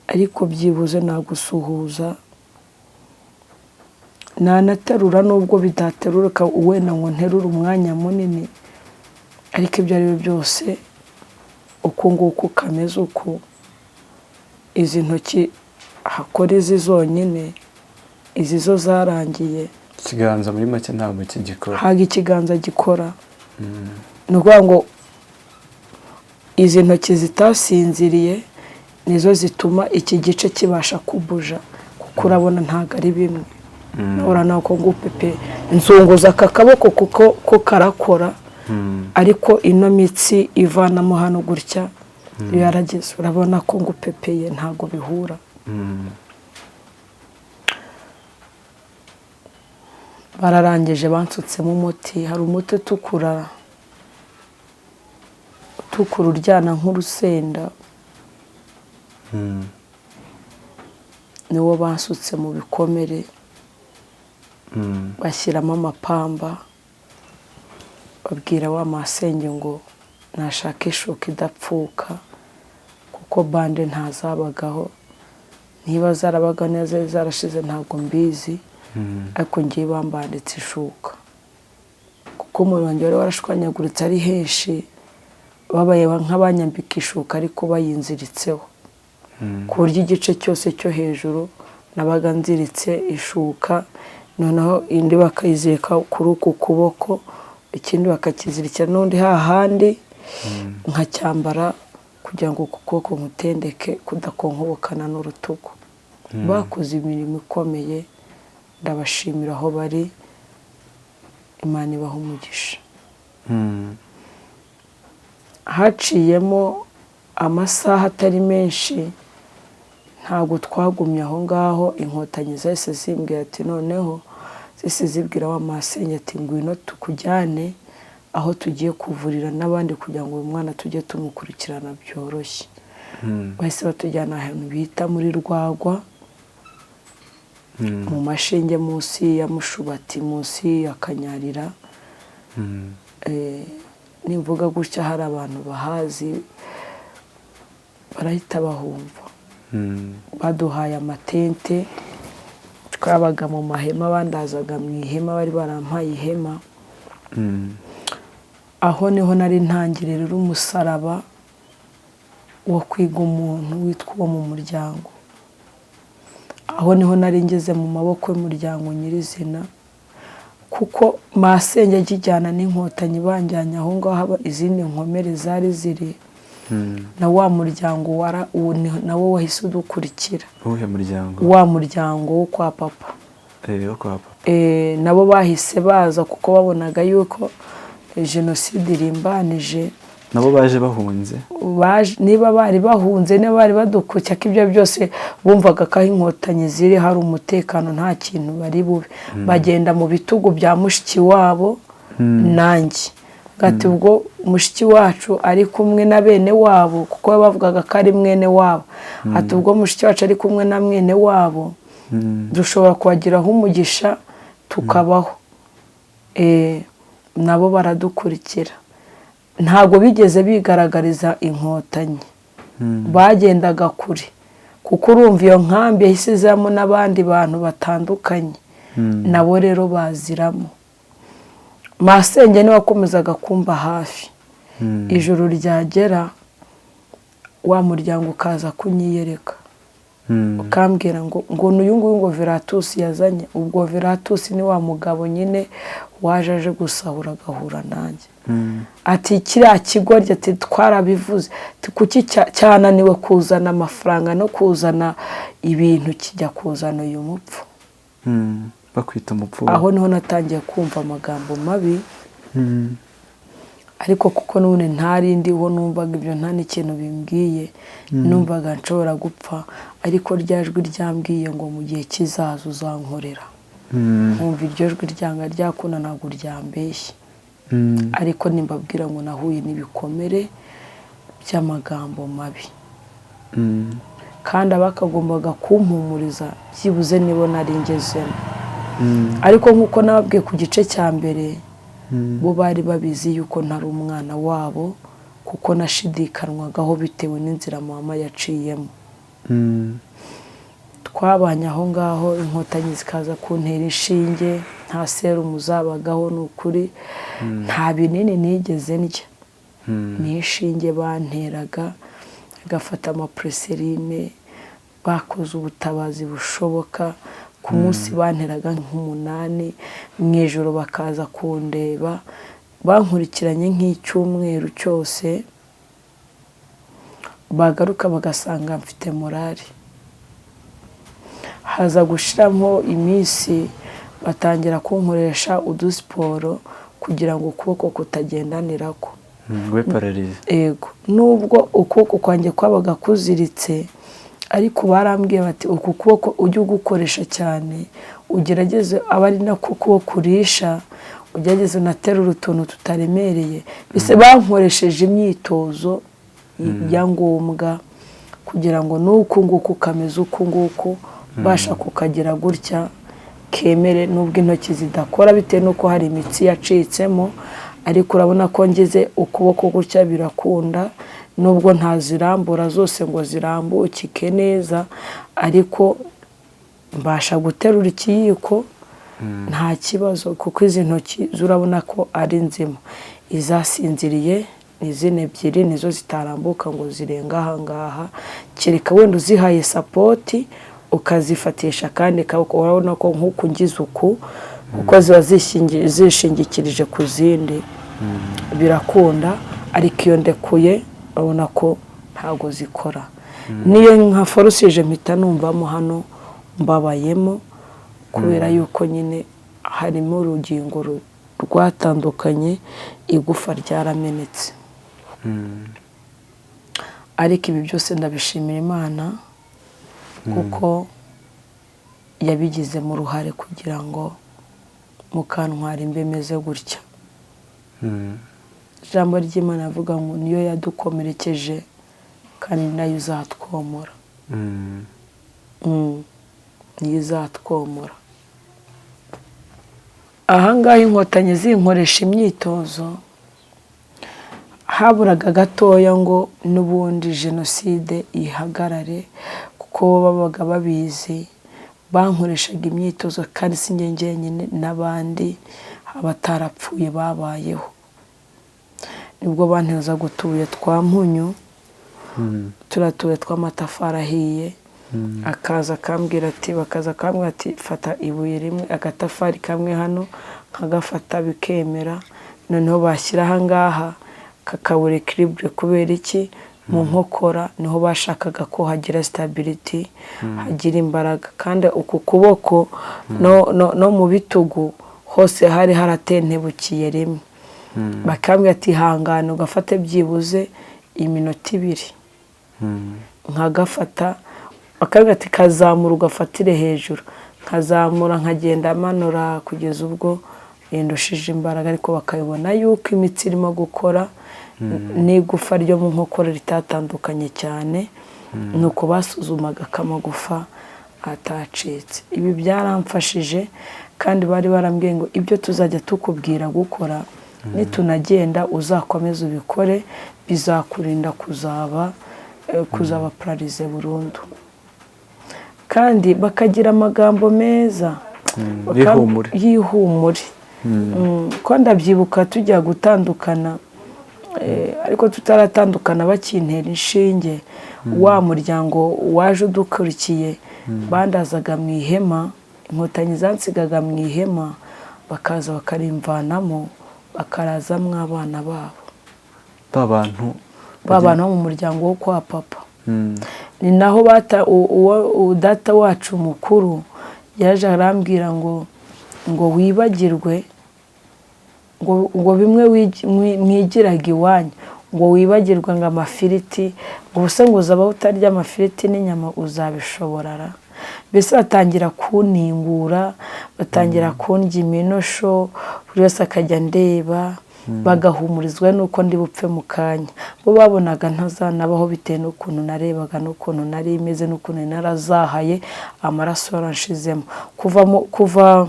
ariko byibuze nagusuhuza, nanaterura nubwo bidateruruka wenda ngo nterure umwanya munini, ariko ibyo ari byo byose uko nguko kameze uko, izi ntoki hakora izi zonyine, izi zo zarangiye. Ikiganza muri make ntabwo kigikora? Haga ikiganza gikora. Ni ukuvuga ngo izi ntoki zitasinziriye nizo zituma iki gice kibasha kubuja, kuko urabona ntabwo ari bimwe. Urabona ko ngupepe nzunguza aka kaboko kuko karakora, ariko ino mitsi ivanamo hano gutya iyo yarageze, urabona ko ngupepeye ntabwo bihura. Bararangije bansutsemo umuti. Hari umuti utukura uryana nk'urusenda, niwo bansutse mu bikomere, bashyiramo amapamba, babwira wa masenge ngo nashaka ishuka idapfuka, kuko bande ntazabagaho. Niba zarabaga neza zarashize ntabwo mbizi, ariko ngiye bambanditse ishuka, kuko umubiri wanjye wari warashwanyaguritse ari henshi, babaye nk'abanyambika ishuka ariko bayinziritseho, ku buryo igice cyose cyo hejuru nabaga nziritse ishuka, noneho indi bakayizirika kuri uku kuboko, ikindi bakakizirikira n'undi hahandi, nkacyambara kugira ngo uku kuboko nkutendeke kudakonkobokana n'urutugu. Bakoze imirimo ikomeye, ndabashimira aho bari, Imana ibaha umugisha. Haciyemo amasaha atari menshi, ntabwo twagumye aho ngaho. Inkotanyi zahise zimbwira ati noneho zise zibwira wa masenge ati ngwino tukujyane aho tugiye kuvurira n'abandi kugira ngo uyu mwana tujye tumukurikirana byoroshye. Bahise batujyana ahantu bita muri Rwagwa mu Mashinge munsi ya Mushubati munsi ya Kanyarira. Nimvuga gutya hari abantu bahazi barahita bahumva. Baduhaye amatente twabaga mu mahema, bandazaga mu ihema, bari barampaye ihema. Aho niho nari ntangirira umusaraba wo kwiga umuntu witwa uwo mu muryango. Aho niho nari ngeze mu maboko y'umuryango nyirizina, kuko masenge akijyana n'inkotanyi banjyanye aho ngaho izindi nkomere zari ziri na wa muryango nawo wahise udukurikira. Uwuhe muryango? Wa muryango wo kwa papa. Wo kwa papa. Nabo bahise baza kuko babonaga yuko Jenocide irimbanije. Nabo baje bahunze? Niba bari bahunze, niba bari badukurikiye, ko ibyo byose bumvaga ko inkotanyi ziri hari umutekano nta kintu bari bube. Bagenda mu bitugu bya mushiki wabo nanjye. Gati ubwo mushiki wacu ari kumwe na bene wabo, kuko bavugaga ko ari mwene wabo. Ati ubwo mushiki wacu ari kumwe na mwene wabo dushobora kuhagiraho umugisha tukabaho. Nabo baradukurikira. Ntabwo bigeze bigaragariza inkotanyi, bagendaga kure, kuko urumva iyo nkambi yahise izamo n'abandi bantu batandukanye, nabo rero baziramo. Masenge niwe wakomezaga kumba hafi. Ijoro ryagera wa muryango ukaza kunyiyereka, ukambwira ngo n'uyu nguyu ngo Veratus yazanye. Ubwo Veratus ni wa mugabo nyine waje aje gusahura agahura nanjye. Ati kiriya kigoryi, ati twarabivuze, kuki cyananiwe kuzana amafaranga no kuzana ibintu kijya kuzana uyu mupfu. Bakwita umupfu. Aho niho natangiye kumva amagambo mabi. Ariko kuko none ntarindiho, numvaga ibyo nta n'ikintu bimbwiye, numvaga nshobora gupfa. Ariko rya jwi ryambwiye ngo mu gihe kizaza uzankorera. Nkumva iryo jwi ryanga ryakuna ntabwo ryambeshye. Ariko nimbabwira ngo nahuye n'ibikomere by'amagambo mabi, kandi abakagombaga kumpumuriza byibuze nibo nari ngezemo. Ariko nk'uko nababwiye ku gice cya mbere, bo bari babizi yuko ntari umwana wabo, kuko nashidikanwagaho bitewe n'inzira mama yaciyemo. Twabanye aho ngaho, inkotanyi zikaza kuntera inshinge, nta serumu zabagaho. Ni ukuri nta binini nigeze ndya, ni inshinge banteraga, agafata amapreserine. Bakoze ubutabazi bushoboka. Ku munsi banteraga nk'umunani, mu ijoro bakaza kundeba, bankurikiranye nk'icyumweru cyose. Bagaruka bagasanga mfite morali. Haza gushiramo iminsi, batangira kunkoresha udusiporo kugira ngo ukuboko kutagendanirako. We pararize. Ego. Nubwo ukuboko kwanjye kwabaga kuziritse, ariko barambwiye bati uku kuboko ujye ugukoresha cyane, ugerageze abari nako kuboko kurisha, ugerageze unaterura utuntu tutaremereye. Bise bankoresheje imyitozo ya ngombwa kugira ngo nuko nguko kameze uko nguko basha kukagira gutya kemere, nubwo intoki zidakora bitewe nuko hari imitsi yacitsemo. Ariko urabona ko ngeze ukuboko gutya birakunda, nubwo ntazirambura zose ngo zirambukike neza, ariko mbasha guterura ikiyiko nta kibazo, kuko izi ntoki zurabona ko ari nzima. Izasinziriye ni zine ebyiri, nizo zitarambuka ngo zirenga aha ngaha, kereka wenda uzihaye sapoti ukazifatisha kandi kaboko. Urabona ko nk'uko ngize uku, kuko ziba zishingikirije ku zindi, birakunda. Ariko iyo ndekuye urabona ko ntabwo zikora. Niyo nka forusije mpita numvamo hano mbabayemo, kubera yuko nyine harimo urugingo rwatandukanye, igufa ryaramenetse. Ariko ibi byose ndabishimira Imana kuko yabigizemo uruhare kugira ngo Mukantwari mbe meze gutya. Ijambo ry'Imana avuga ngo niyo yadukomerekeje kandi nayo izatwomora. Niyo izatwomora. Ahangaha inkotanyi zinkoresha imyitozo, haburaga gatoya ngo n'ubundi jenoside ihagarare, kuko babaga babizi. Bankoreshaga imyitozo kandi si njye njyenyine, n'abandi abatarapfuye babayeho. Nibwo banteza gutuye twa mpunyu, turatuye tw'amatafari ahiye, akaza akambwira ati, bakaza akambwira ati fata ibuye rimwe, agatafari kamwe hano nkagafata bikemera, noneho bashyira ahangaha kakabura equilibre. Kubera iki? Mu nkokora niho bashakaga ko hagira stability, hagira imbaraga, kandi uku kuboko no mu bitugu hose hari haratentebukiye rimwe. Bakambwira ati hangana ugafate byibuze iminota 2. Nkagafata, bakambwira ati kazamura ugafatire hejuru, nkazamura nkagenda manura kugeza ubwo yendoshije imbaraga, ariko bakabibona yuko imitsi irimo gukora n'igufa ryo mu nkokora ritatandukanye cyane, nuko basuzumaga kamagufa atacitse. Ibi byaramfashije, kandi bari barambwiye ngo ibyo tuzajya tukubwira gukora nitunagenda uzakomeza ubikore, bizakurinda kuzaba paralize burundu. Kandi bakagira amagambo meza y'ihumure. Ko ndabyibuka tujya gutandukana, ariko tutaratandukana bakintera inshinge, wa muryango waje udukurikiye bandazaga mu ihema, inkotanyi zansigaga mu ihema, bakaza bakarimvanamo, bakarazamwo abana babo, babana mu muryango wo kwa papa. Ni naho data wacu mukuru yaje arambwira ngo wibagirwe, ngo bimwe mwigiraga iwanyu, ngo wibagirwe ngo amafiriti, ngo ubuse ngo uzabaho utarya amafiriti n'inyama uzabishoborara. Mbese batangira kuningura, batangira kundya iminosho, buri wese akajya ndeba, bagahumurizwa nuko ndi bupfe mu kanya. Bo babonaga ntazanabaho bitewe n'ukuntu narebaga, n'ukuntu nari imeze, n'ukuntu narazahaye, amaraso yaranshizemo. Kuva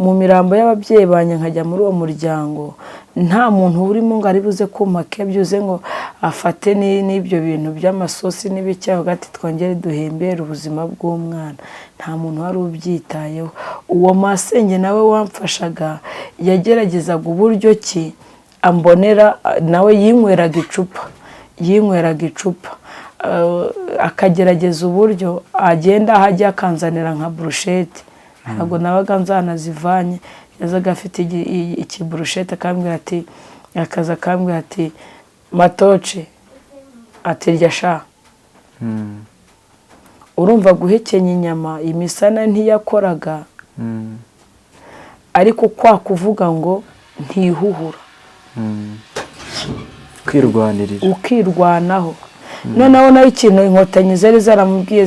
mu mirambo y'ababyeyi banye nkajya muri uwo muryango, nta muntu urimo ngo ari buze kumaka byuze ngo afate n'ibyo bintu by'amasosi n'ibicyaho gati twongere duhembere ubuzima bw'umwana. Nta muntu wari ubyitayeho. Uwo masenge nawe wamfashaga yageragezaga uburyo ki ambonera, nawe yinyweraga icupa, akagerageza uburyo agenda hajya akanzanira nka brushette. Ntabwo nabaga nzanazivanye, yazaga afite ikiburushete akambwira ati, akaza akambwira ati matoce, ati rya sha. Urumva guhekenya inyama imisana ntiyakoraga, ariko kwa kuvuga ngo ntihuhura, ukirwanaho. Noneho nayo ikintu inkotanyi zari zaramubwiye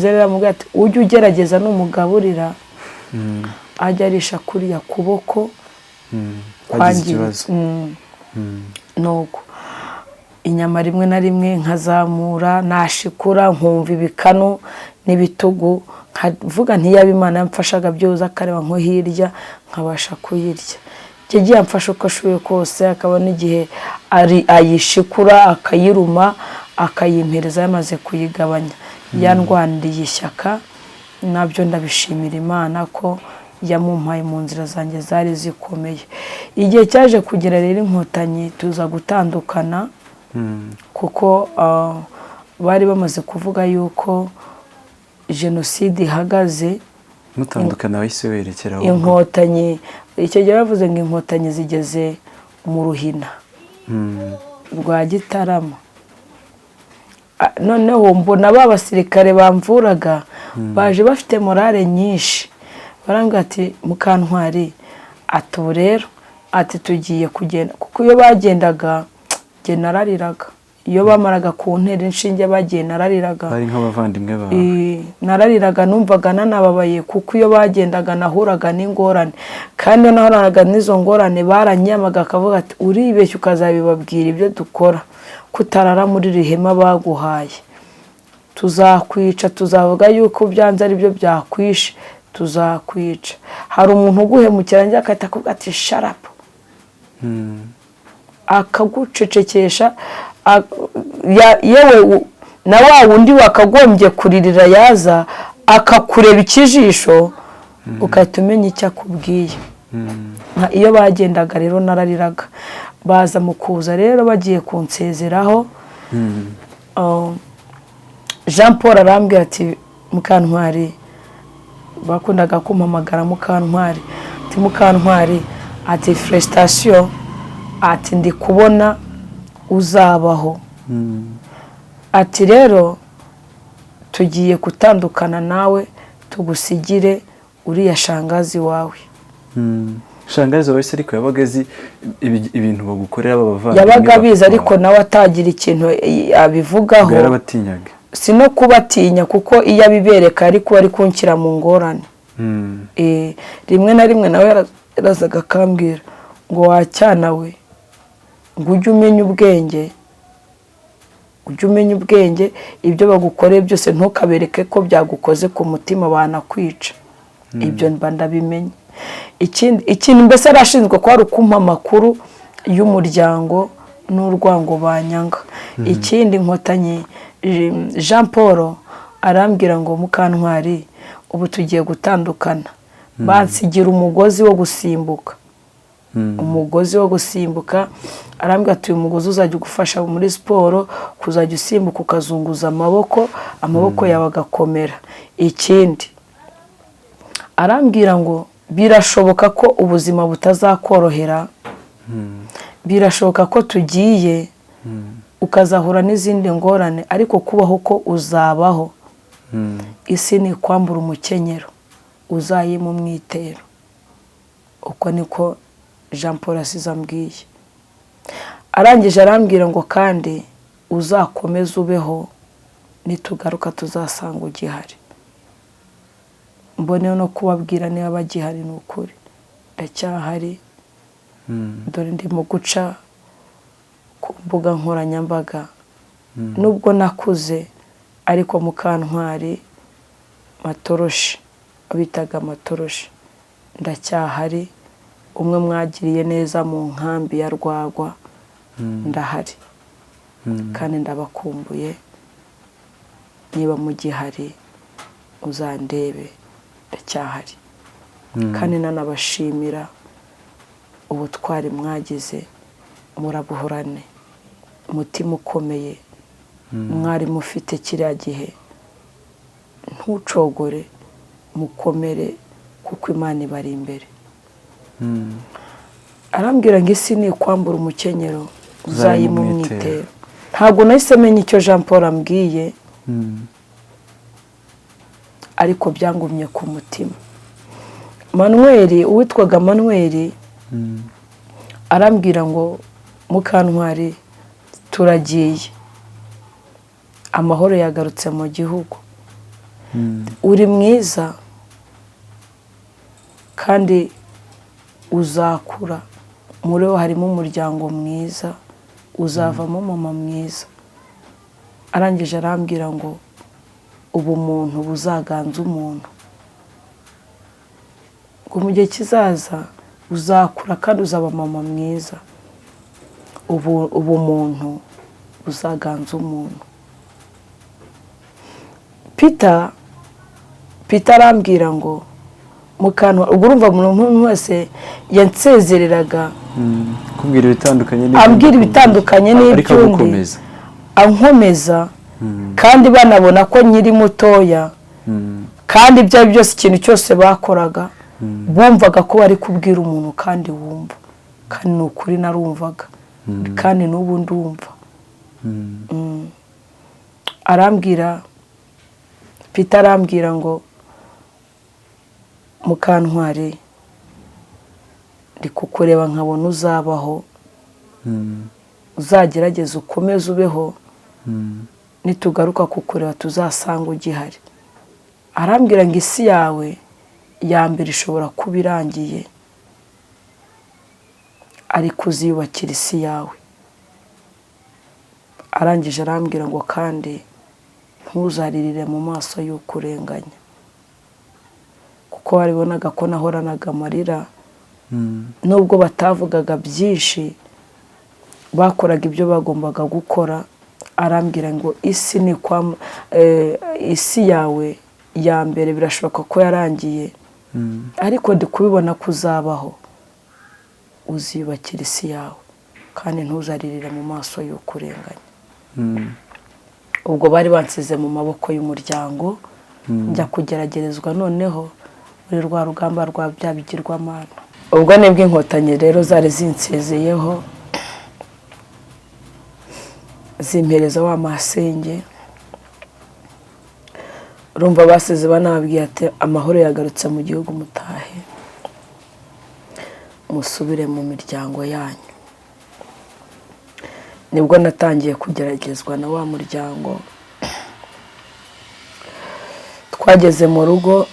ati ujye ugerageza n'umugaburira ajya arisha kuriya kuboko kwangiritse. Nuko inyama rimwe na rimwe nkazamura, nashikura nkumva ibikanu n'ibitugu, nkavuga ntiyaba Imana yamfashaga byoza akareba nko hirya nkabasha kuyirya. Yagiye amfasha uko ashoboye kose, akaba n'igihe ayishikura akayiruma akayimpereza yamaze kuyigabanya. Yandwaniriye ishyaka, nabyo ndabishimira Imana ko yamumpaye mu nzira zanjye zari zikomeye. Igihe cyaje kugera rero inkotanyi tuza gutandukana, kuko bari bamaze kuvuga yuko jenoside ihagaze. Mutandukana wahise werekeraho? Inkotanyi icyo gihe bavuze ngo inkotanyi zigeze mu Ruhina rwa Gitarama. Noneho mbona basirikare bamvuraga baje bafite morale nyinshi, barambwira ati Mukantwari, ati ubu rero ati tugiye kugenda. Kuko iyo bagendaga nge narariraga, iyo bamaraga kuntera inshinge bagiye narariraga bari nk'abavandimwe bawe narariraga numvaga nanababaye kuko iyo bagendaga nahuraga n'ingorane kandi nahuraga n'izo ngorane baranyamaga akavuga ati uribeshye ukazabibabwira ibyo dukora kutarara muri rihema baguhaye tuzakwica tuzavuga yuko byanze ari byo byakwishe tuzakwica hari umuntu uguhemukira njye akahita akubwira ati sharapu akagucecekesha yewe na wa wundi wakagombye kuririra yaza akakureba ikijisho ukahita umenya icyo akubwiye iyo bagendaga rero narariraga baza mu kuza rero bagiye kunsezeraho Jean Paul arambwira ati Mukantwari bakundaga kumpamagara Mukantwari ati Mukantwari ati frustration ati ndi kubona uzabaho ati rero tugiye gutandukana nawe tugusigire uriya shangazi wawe shangazi wawe se ariko yabaga azi ibintu bagukorera b'abavandimwe yabaga abizi ariko nawe atagira ikintu abivugaho yarabatinyaga si no kubatinya kuko iyo abibereka ariko ari kunshyira mu ngorane rimwe na rimwe nawe yarazaga akambwira ngo wacyana we ngo ujye umenya ubwenge ibyo bagukoreye byose ntukabereke ko byagukoze ku mutima banakwica ibyo mba ndabimenye ikindi mbese arashinzwe ko hari ukumpa amakuru y'umuryango n'urwango banyanga ikindi nkotanyi Jean Paul arambwira ngo Mukantwari ubu tugiye gutandukana bansigira umugozi wo gusimbuka arambwira ati uyu mugozi uzajya ugufasha muri siporo kuzajya usimbuka ukazunguza amaboko yawe agakomera ikindi arambwira ngo birashoboka ko ubuzima butazakorohera birashoboka ko tugiye ukazahura n'izindi ngorane ariko kubaho ko uzabaho isi ni kwambura umukenyero uzayima umwitero uko niko Jean Paul asize ambwiye arangije arambwira ngo kandi uzakomeze ubeho nitugaruka tuzasanga ugihari mboneho no kubabwira niba bagihari ni ukuri ndacyahari dore ndimo guca ku mbuga nkoranyambaga nubwo nakuze ariko Mukantwari matoroshi bitaga matoroshi ndacyahari umwe mwagiriye neza mu nkambi ya Rwagwa ndahari kandi ndabakumbuye niba mugihari uzandebe ndacyahari kandi nanabashimira ubutwari mwagize murabuhorane umutima ukomeye mwari mufite kiriya gihe ntucogore mukomere kuko Imana ibari imbere arambwira ngo isi ni kwambura umukenyero uzayima umwitero ntabwo nahise menya icyo Jean Paul ambwiye ariko byangumye ku mutima uwitwaga Manuel arambwira ngo Mukantwari turagiye amahoro yagarutse mu gihugu uri mwiza kandi uzakura muri wo harimo umuryango mwiza uzavamo mama mwiza arangije arambwira ngo ubumuntu buzaganza umuntu ngo mu gihe kizaza uzakura kandi uzaba mama mwiza ubumuntu buzaganza umuntu Peter arambwira ngo Mukantwari ubwo urumva umuntu wese yansezereraga ambwira ibitandukanye n'iby'undi ankomeza kandi banabona ko nyiri mutoya kandi ibyo byose ikintu cyose bakoraga bumvaga ko bari kubwira umuntu kandi wumva kandi ni ukuri narumvaga kandi n'ubu ndumva Peter arambwira ngo Mukantwari ndi kukureba nkabona uzabaho uzagerageza ukomeze ubeho nitugaruka kukureba tuzasanga ugihari. Arambwira ngo isi yawe ya mbere ishobora kuba irangiye ariko uziyubakira isi yawe. Arangije arambwira ngo kandi ntuzaririre mu maso y'ukurenganya, kuko waribonaga ko nahoranaga amarira nubwo batavugaga byinshi bakoraga ibyo bagombaga gukora. Arambwira ngo isi ni isi yawe ya mbere birashoboka ko yarangiye ariko ndi kubibona ko uzabaho, uziyubakira isi yawe kandi ntuzaririre mu maso y'ukurenganya. Ubwo bari bansize mu maboko y'umuryango njya kugeragerezwa noneho muri rwa rugamba rwa bya bigirwamana. Ubwo nibwo inkotanyi rero zari zinsezeyeho zimpereza wa masenge. Urumva basize banababwiye ati amahoro yagarutse mu gihugu, mutahe musubire mu miryango yanyu. Nibwo natangiye kugeragezwa na wa muryango. Twageze mu rugo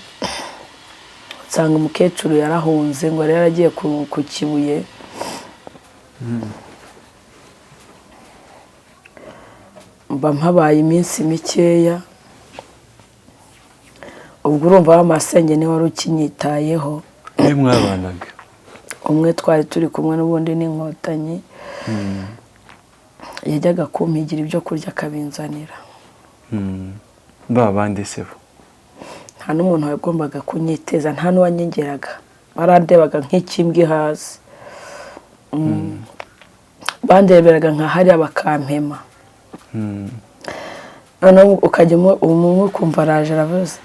nsanga umukecuru yarahunze ngo yari yaragiye ku Kibuye. Mba mpabaye iminsi mikeya. Ubwo urumva amasenge ni wari ukinyitayeho. Ni mwabanaga? Umwe twari turi kumwe n'ubundi n'inkotanyi. Yajyaga kumpigira ibyo kurya akabinzanira. Babandi se bo? Nta n'umuntu wagombaga kunyiteza, nta n'uwanyengeraga. Barandebaga nk'ikimbwe hasi. Bandereberaga nka hariya bakampema. Noneho ukajya umwe kumva araje aravuze.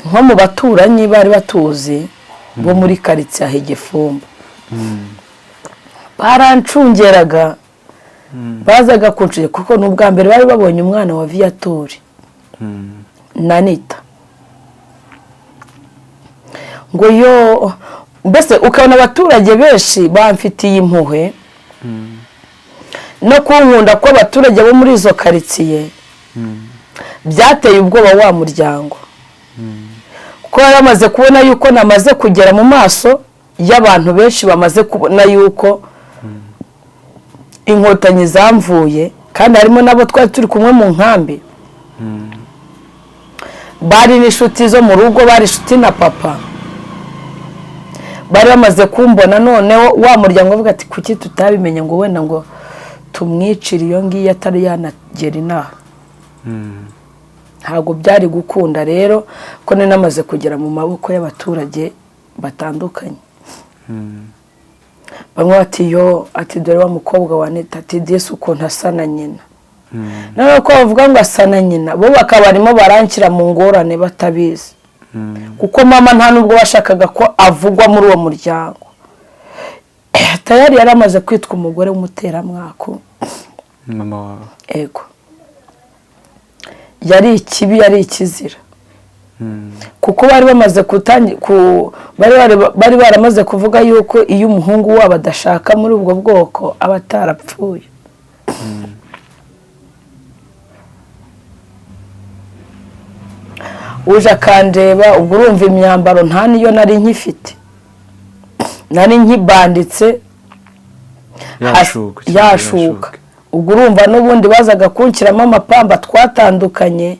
Nko mu baturanyi bari batuzi bo muri karitsiye aho Igifumba. Barancungeraga bazaga kuncungera kuko n'ubwa mbere bari babonye umwana wa Viatori Nanita. Ngo yo mbese ukabona abaturage benshi bamfitiye impuhwe no kunkunda ko abaturage bo muri izo karitsiye byateye ubwoba wa muryango. Kuko yaramaze kubona yuko namaze kugera mu maso y'abantu benshi, bamaze kubona yuko inkotanyi zamvuye, kandi harimo nabo twari turi kumwe mu nkambi. Bari n'inshuti zo mu rugo, bari inshuti na papa. Bari bamaze kumbona, noneho wa muryango uvuga ati kuki tutabimenye ngo wenda ngo tumwicire iyo ngiyo atari yanagera inaha. Ntabwo byari gukunda rero ko namaze kugera mu maboko y'abaturage batandukanye. Bamwe bati yo ati dore wa mukobwa wa Neta ati Yesu ukuntu asa na nyina. Naho ko bavuga ngo asa na nyina, bo bakaba barimo baranshyira mu ngorane batabizi. Kuko mama nta nubwo bashakaga ko avugwa muri uwo muryango. Tayari yaramaze kwitwa umugore w'umuteramwako. Mama wawe? Ego. Yari ikibi, yari ikizira. Kuko bari bamaze bari baramaze kuvuga yuko iyo umuhungu wabo adashaka muri ubwo bwoko aba atarapfuye. Uje akandeba, ubwo urumva imyambaro nta niyo nari nkifite, nari nkibanditse yashuka. Ubwo urumva n'ubundi bazaga kunshyiramo amapamba twatandukanye,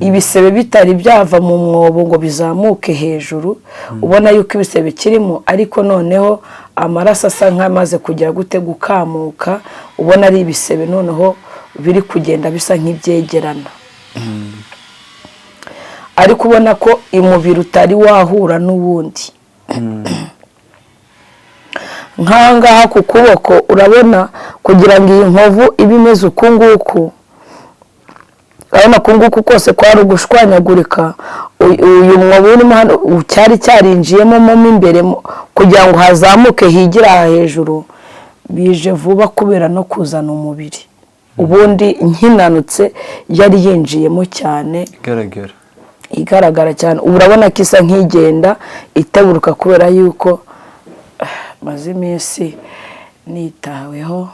ibisebe bitari byava mu mwobo ngo bizamuke hejuru. Ubona yuko ibisebe kirimo, ariko noneho amaraso asa nk'amaze kugera gute gukamuka. Ubona ari ibisebe noneho biri kugenda bisa nk'ibyegerana. Ariko ubona ko umubiri utari wahura n'ubundi. Nkangaha ku kuboko urabona kugira ngo iyi nkovu ibe imeze uku nguku, urabona ko nguku kose kwari ugushwanyagurika. Uyu mwobo urimo hano cyari cyarinjiyemo mo imbere kugira ngo hazamuke higira hejuru. Bije vuba kubera no kuzana umubiri. Ubundi nkinanutse yari yinjiyemo cyane, igaragara cyane. Urabona ko isa nk'igenda iteburuka kubera yuko maze iminsi nitaweho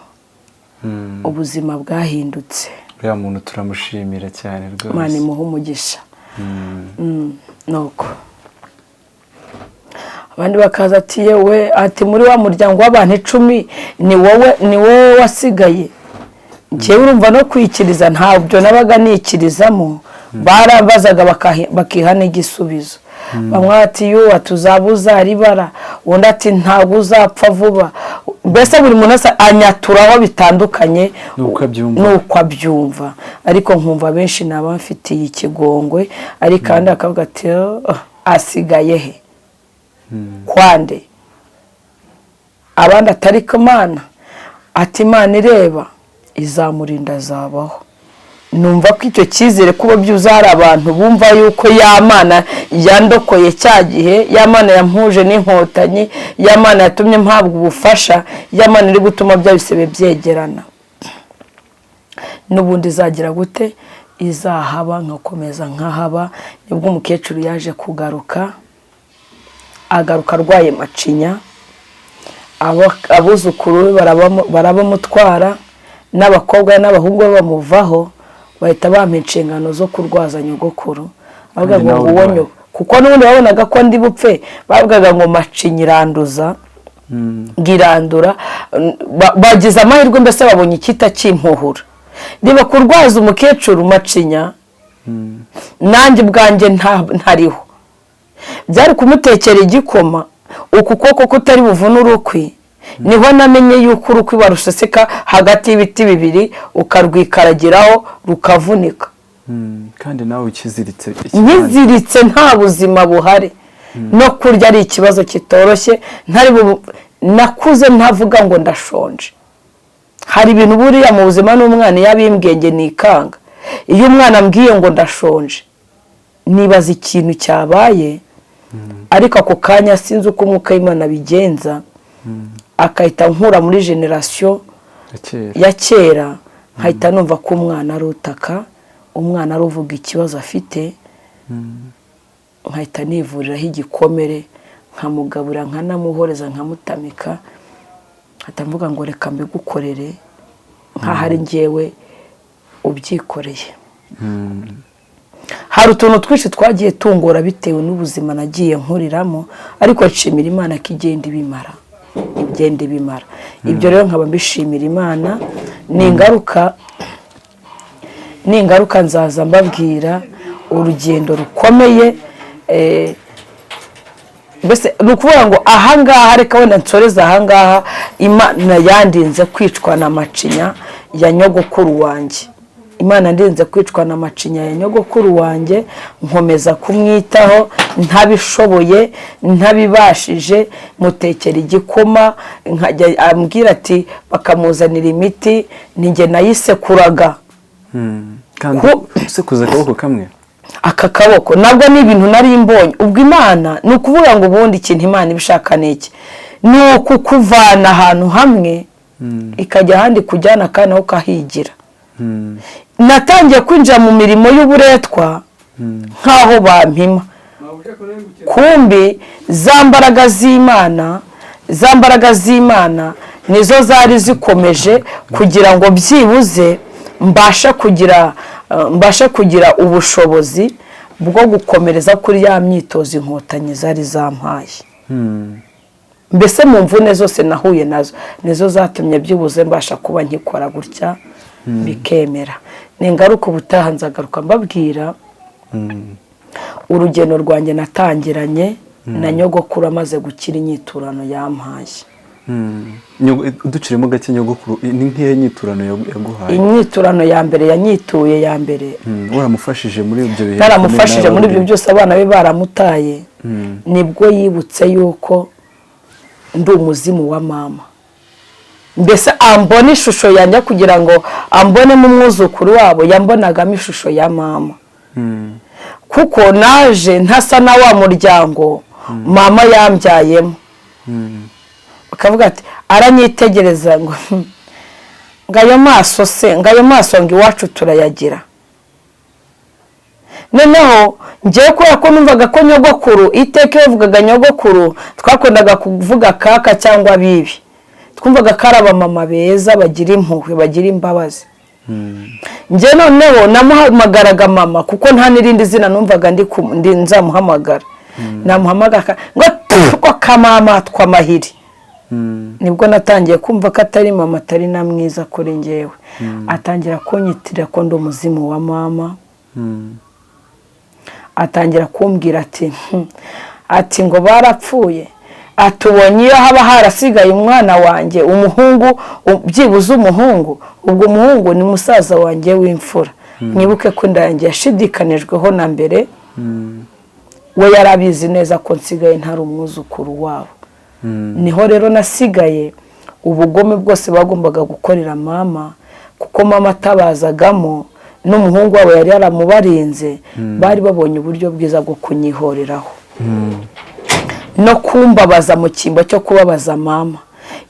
ubuzima bwahindutse. uriya muntu turamushimira cyane rwose. Imana imuhe umugisha. Nuko abandi bakaza ati yewe ati muri wa muryango w'abantu 10 ni wowe wasigaye. Njyewe urumva no kwikiriza ntabyo nabaga nikirizamo, barabazaga bakiha n'igisubizo. Bamwe ati yo tuzabuza ribara, undi ati ntabwo uzapfa vuba. Mbese buri muntu anyaturaho bitandukanye nuko abyumva. Ariko nkumva benshi nabafitiye ikigongwe, ari kandi akavuga ati asigaye he kwande. Abandi atari Imana ati Imana ireba izamurinda zabaho. Numva ko icyo cyizere kuba byuzara abantu bumva yuko Yamana yandokoye cyagihe, Yamana yampuje n'inkotanyi, Yamana yatumye mpabwa ubufasha, Yamana iri gutuma byabisebe byegerana. Nubundi izagira gute izahaba nkakomeza nkahaba. Nibwo umukecuru yaje kugaruka, agaruka arwaye macinya, abuzukuru barabamutwara, n'abakobwa n'abahungu bamuvaho, bahita bampa inshingano zo kurwaza nyogokuru. Bavuga ngo uwonyo kuko n'ubundi babonaga ko ndi bupfe, bavugaga ngo macinya iranduza ngirandura. Bagize amahirwe mbese babonye ikita cy'impuhura, niba kurwaza umukecuru macinya nanjye bwanjye ntariho. Byari kumutekera igikoma, uku koko kutari buvuna urukwi. Niho namenye yuko urukwi baruseseka hagati y'ibiti bibiri ukarwikaragiraho rukavunika. Kandi nawe ukiziritse nyiziritse nta buzima buhari. No kurya ari ikibazo kitoroshye. Nakuze ntavuga ngo ndashonje. Hari ibintu buriya mu buzima n'umwana yabimbwenge nikanga. Iyo umwana ambwiye ngo ndashonje nibaza ikintu cyabaye, ariko ako kanya sinzi uko umwuka w'Imana bigenza, akahita nkura muri generation ya kera, nkahita numva ko umwana arutaka, umwana aruvuga ikibazo afite, nkahita nivuriraho igikomere, nkamugabura nkanamuhoreza nkamutamika, atamvuga ngo reka mbigukorere nk'ahari njyewe ubyikoreye. Hari utuntu twinshi twagiye tungora bitewe n'ubuzima nagiye nkuriramo, ariko nshimira Imana ko igenda ibimara. Ibyo rero nkaba mbishimira Imana. Ningaruka nzaza mbabwira urugendo rukomeye. Mbese nukuvuga ngo ahangaha reka wenda nsoreza ahangaha, Imana yandinze kwicwa na macinya ya nyogokuru wanjye. Imana ndinze kwicwa na macinya ya nyogokuru wanjye, nkomeza kumwitaho ntabishoboye ntabibashije, mutekera igikoma, nkajya ambwira ati bakamuzanira imiti, ninjye nayisekuraga. Kandi usekuza akaboko kamwe, aka kaboko nabwo ni ibintu nari mbonye. Ubwo Imana ni ukuvuga ngo ubundi ikintu Imana ibishaka niki, ni ukukuvana ahantu hamwe ikajya ahandi kujyana kandi nawe ukahigira. Natangiye kwinjira mu mirimo y'uburetwa nk'aho bampima. Kumbi za mbaraga z'Imana nizo zari zikomeje kugira ngo byibuze mbashe kugira ubushobozi bwo gukomereza kuri ya myitozo inkotanyi zari zampaye. Mbese mu mvune zose nahuye nazo nizo zatumye byibuze mbasha kuba nkikora gutya bikemera. Ningaruka ubutaha nzagaruka mbabwira urugendo rwanjye natangiranye na nyogokuru amaze gukira inyiturano yampaye. Duciremo gake nyogokuru, ni nk'iyo nyiturano yaguhaye? Inyiturano ya mbere yanyituye ya mbere. Waramufashije muri ibyo bihe? Naramufashije muri ibyo byose, abana be baramutaye. Nibwo yibutse yuko ndi umuzimu wa mama. Mbese ambona ishusho yanjye kugira ngo ambonemo umwuzukuru wabo, yambonagamo ishusho ya mama. Kuko naje ntasa na wa muryango mama yambyayemo. Bakavuga ati aranyitegereza ngo ngayo maso ngo iwacu turayagira. Noneho ngiye kubera ko numvaga ko nyogokuru iteka yavugaga nyogokuru, twakundaga kuvuga kaka cyangwa bibi. twumvaga ko ari abamama beza bagira impuhwe bagira imbabazi. Njye noneho namuhamagaraga mama kuko nta n'irindi zina numvaga ndi nzamuhamagara. Namuhamagara ngo kamama twamahiri. Nibwo natangiye kumva ko atari mama atari na mwiza kuri njyewe. Atangira kunyitira ko ndi umuzimu wa mama. Atangira kumbwira ati ngo barapfuye. Atubonye iyo haba harasigaye umwana wanjye umuhungu byibuze umuhungu, ubwo umuhungu ni musaza wanjye w'imfura. Mwibuke ko ndangiye yashidikanijweho na mbere. We yarabizi neza ko nsigaye ntari umwuzukuru wabo. Niho rero nasigaye ubugome bwose bagombaga gukorera mama, kuko mama atabazagamo n'umuhungu wabo yari yaramubarinze, bari babonye uburyo bwiza bwo kunyihoreraho no kumbabaza mu cyimbo cyo kubabaza mama.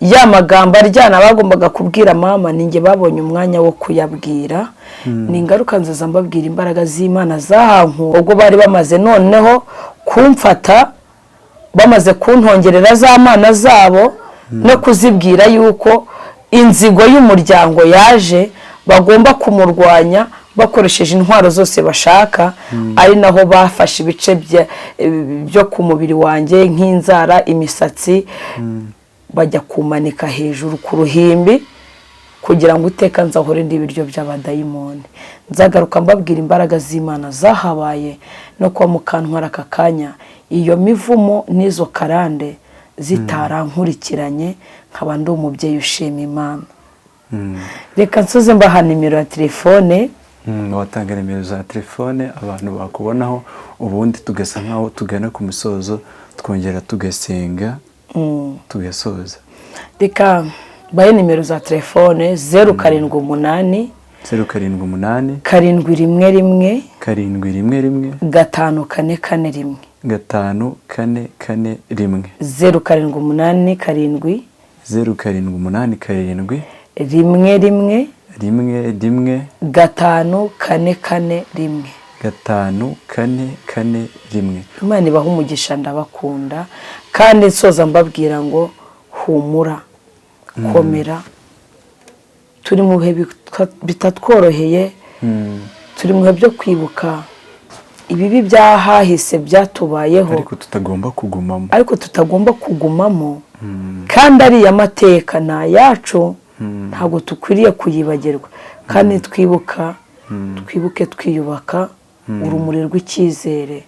Ya magambo aryana bagombaga kubwira mama ninjye babonye umwanya wo kuyabwira. Ni ingaruka nziza mbabwira imbaraga z'Imana zahanku ubwo bari bamaze noneho kumfata, bamaze kuntongerera za mana zabo no kuzibwira yuko inzigo y'umuryango yaje bagomba kumurwanya bakoresheje intwaro zose bashaka. Ari naho bafashe ibice byo ku mubiri wanjye nk'inzara, imisatsi, bajya kumanika hejuru ku ruhimbi kugira ngo uteka nzahore ndi ibiryo by'abadayimoni. Nzagaruka mbabwira imbaraga z'Imana zahabaye no kwa Mukantwari aka kanya iyo mivumo n'izo karande zitarankurikiranye nkaba ndi umubyeyi ushima Imana. Reka nsoze mbaha nimero ya telefone. Watanga nimero za telefone abantu bakubonaho, ubundi tugasa nkaho tugana ku musozo twongera tugasenga tugasoza. Reka baye nimero za telefone 078 078 711 711 5441 5441 078 7 078 7 rimwe 5441 5441. Imana ibaha umugisha, ndabakunda kandi nsoza mbabwira ngo humura, komera. Turi mu bihe bitatworoheye, turi mu bihe byo kwibuka ibibi byahahise byatubayeho, ariko tutagomba kugumamo kandi ari amateka na yacu, ntabwo tukwiriye kuyibagirwa. Kandi twibuke twiyubaka. Urumuri rw'icyizere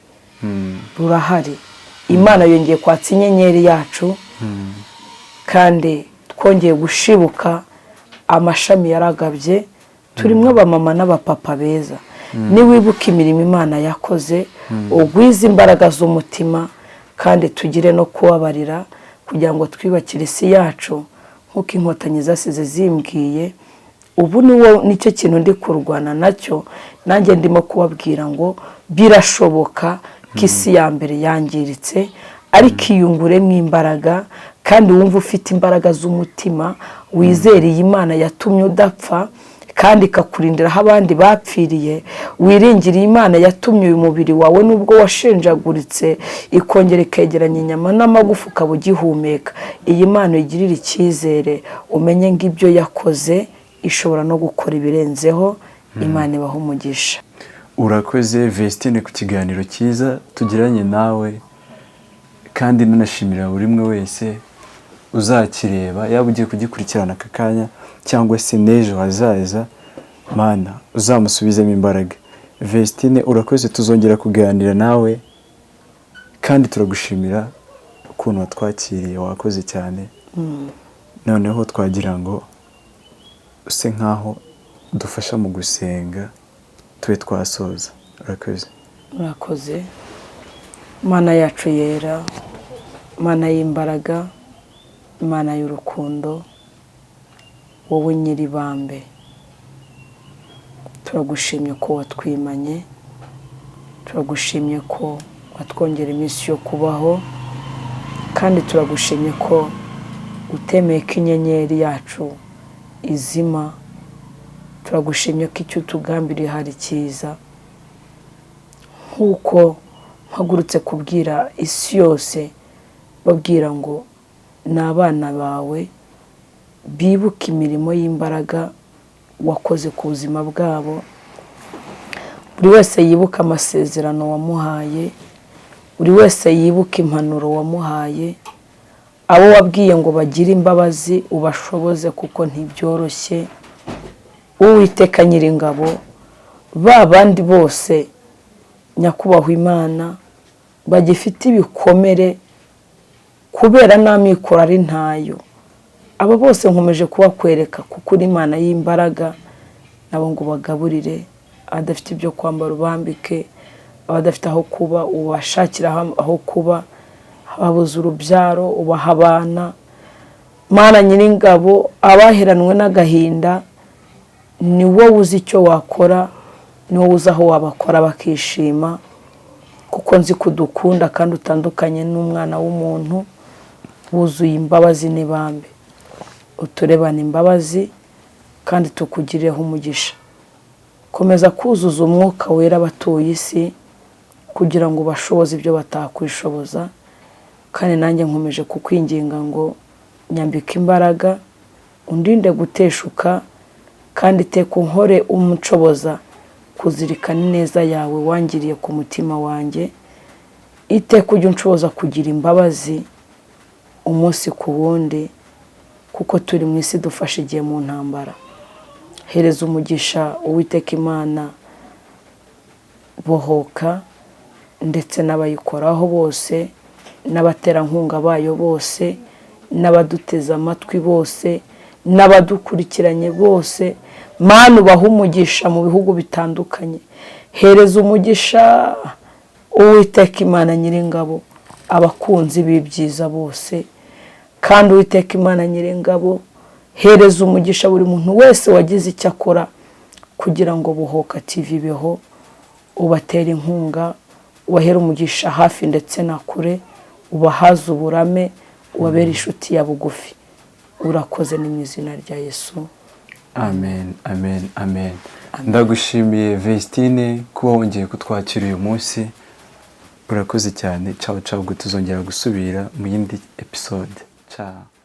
rurahari. Imana yongeye kwatsa inyenyeri yacu kandi twongeye gushibuka. Amashami yaragabye, turimo abamama n'abapapa beza. Niwibuka imirimo Imana yakoze, ugwize imbaraga z'umutima kandi tugire no kubabarira kugira ngo twibakire isi yacu nk'uko inkotanyi zasize zimbwiye. Ubu nicyo kintu ndi kurwana nacyo, nanjye ndimo kubabwira ngo birashoboka ko isi ya mbere yangiritse, ariko iyunguremo imbaraga kandi wumva ufite imbaraga z'umutima, wizereye Imana yatumye udapfa kandi ikakurindira aho abandi bapfiriye. Wiringiriye Imana yatumye uyu mubiri wawe nubwo washenjaguritse ikongera ikegeranya inyama n'amagufa ukaba ugihumeka. Iyi Mana igirira icyizere, umenye ngo ibyo yakoze ishobora no gukora ibirenzeho. Imana ibaha umugisha. Urakoze Vestine ku kiganiro cyiza tugiranye nawe, kandi nanashimira buri umwe wese uzakireba, yaba ugiye kugikurikirana aka kanya cyangwa se n'ejo hazaza. Mana uzamusubizemo imbaraga. Vestine urakoze, tuzongera kuganira nawe kandi turagushimira ukuntu watwakiriye, wakoze cyane. Noneho twagira ngo use nkaho dufasha mu gusenga tube twasoza. Urakoze. Mana yacu yera, Mana y'imbaraga, Mana y'urukundo, wowe nyiribambe, turagushimye ko watwimanye, turagushimye ko watwongera iminsi yo kubaho, kandi turagushimye ko utemeye ko inyenyeri yacu izima. Turagushimye ko icyo utugambiriye hari cyiza, nk'uko mpagurutse kubwira isi yose babwira ngo ni abana bawe, bibuka imirimo y'imbaraga wakoze ku buzima bwabo, buri wese yibuka amasezerano wamuhaye, buri wese yibuka impanuro wamuhaye, abo wabwiye ngo bagire imbabazi ubashoboze kuko ntibyoroshye. Uwiteka Nyiringabo, ba bandi bose nyakubahwa Imana bagifite ibikomere kubera n'amikoro ari ntayo, aba bose nkomeje kubakwereka kuko uri Imana y'imbaraga, nabo ngo bagaburire, abadafite ibyo kwambara ubambike, abadafite aho kuba ubashakira aho kuba, ababuze urubyaro ubaha abana. Mana Nyiringabo, abaheranwe n'agahinda ni wowe uzi icyo wakora, ni wowe uzi aho wabakora bakishima, kuko nzi ko udukunda kandi utandukanye n'umwana w'umuntu, wuzuye imbabazi n'ibambe. Uturebane imbabazi kandi tukugireho umugisha. Komeza kuzuza umwuka wera abatuye isi kugira ngo bashoboze ibyo batakwishoboza, kandi nanjye nkomeje kukwinginga ngo nyambike imbaraga, undinde guteshuka, kandi iteka unkore umucoboza kuzirikana ineza yawe wangiriye ku mutima wanjye. Iteka ujye unshoboza kugira imbabazi umunsi ku wundi, kuko turi mu isi dufashe igihe mu ntambara. Hereza umugisha Uwiteka Imana Bohoka ndetse n'abayikoraho bose, n'abaterankunga bayo bose, n'abaduteze amatwi bose, n'abadukurikiranye bose. Mana ubaha umugisha mu bihugu bitandukanye. Hereza umugisha Uwiteka Imana Nyiringabo abakunzi b'ibyiza bose, kandi Uwiteka Imana Nyiringabo hereza umugisha buri muntu wese wagize icyo akora kugira ngo Bohoka TV ibeho. Ubatera inkunga, ubahera umugisha hafi ndetse na kure, ubahaze uburame, ubabere inshuti ya bugufi. Urakoze ni mu izina rya Yesu. Amen, amen, amen. Ndagushimiye Vestine kuba wongeye kutwakira uyu munsi. Urakoze cyane. Ciao ciao, tuzongera gusubira mu yindi episode. Ciao.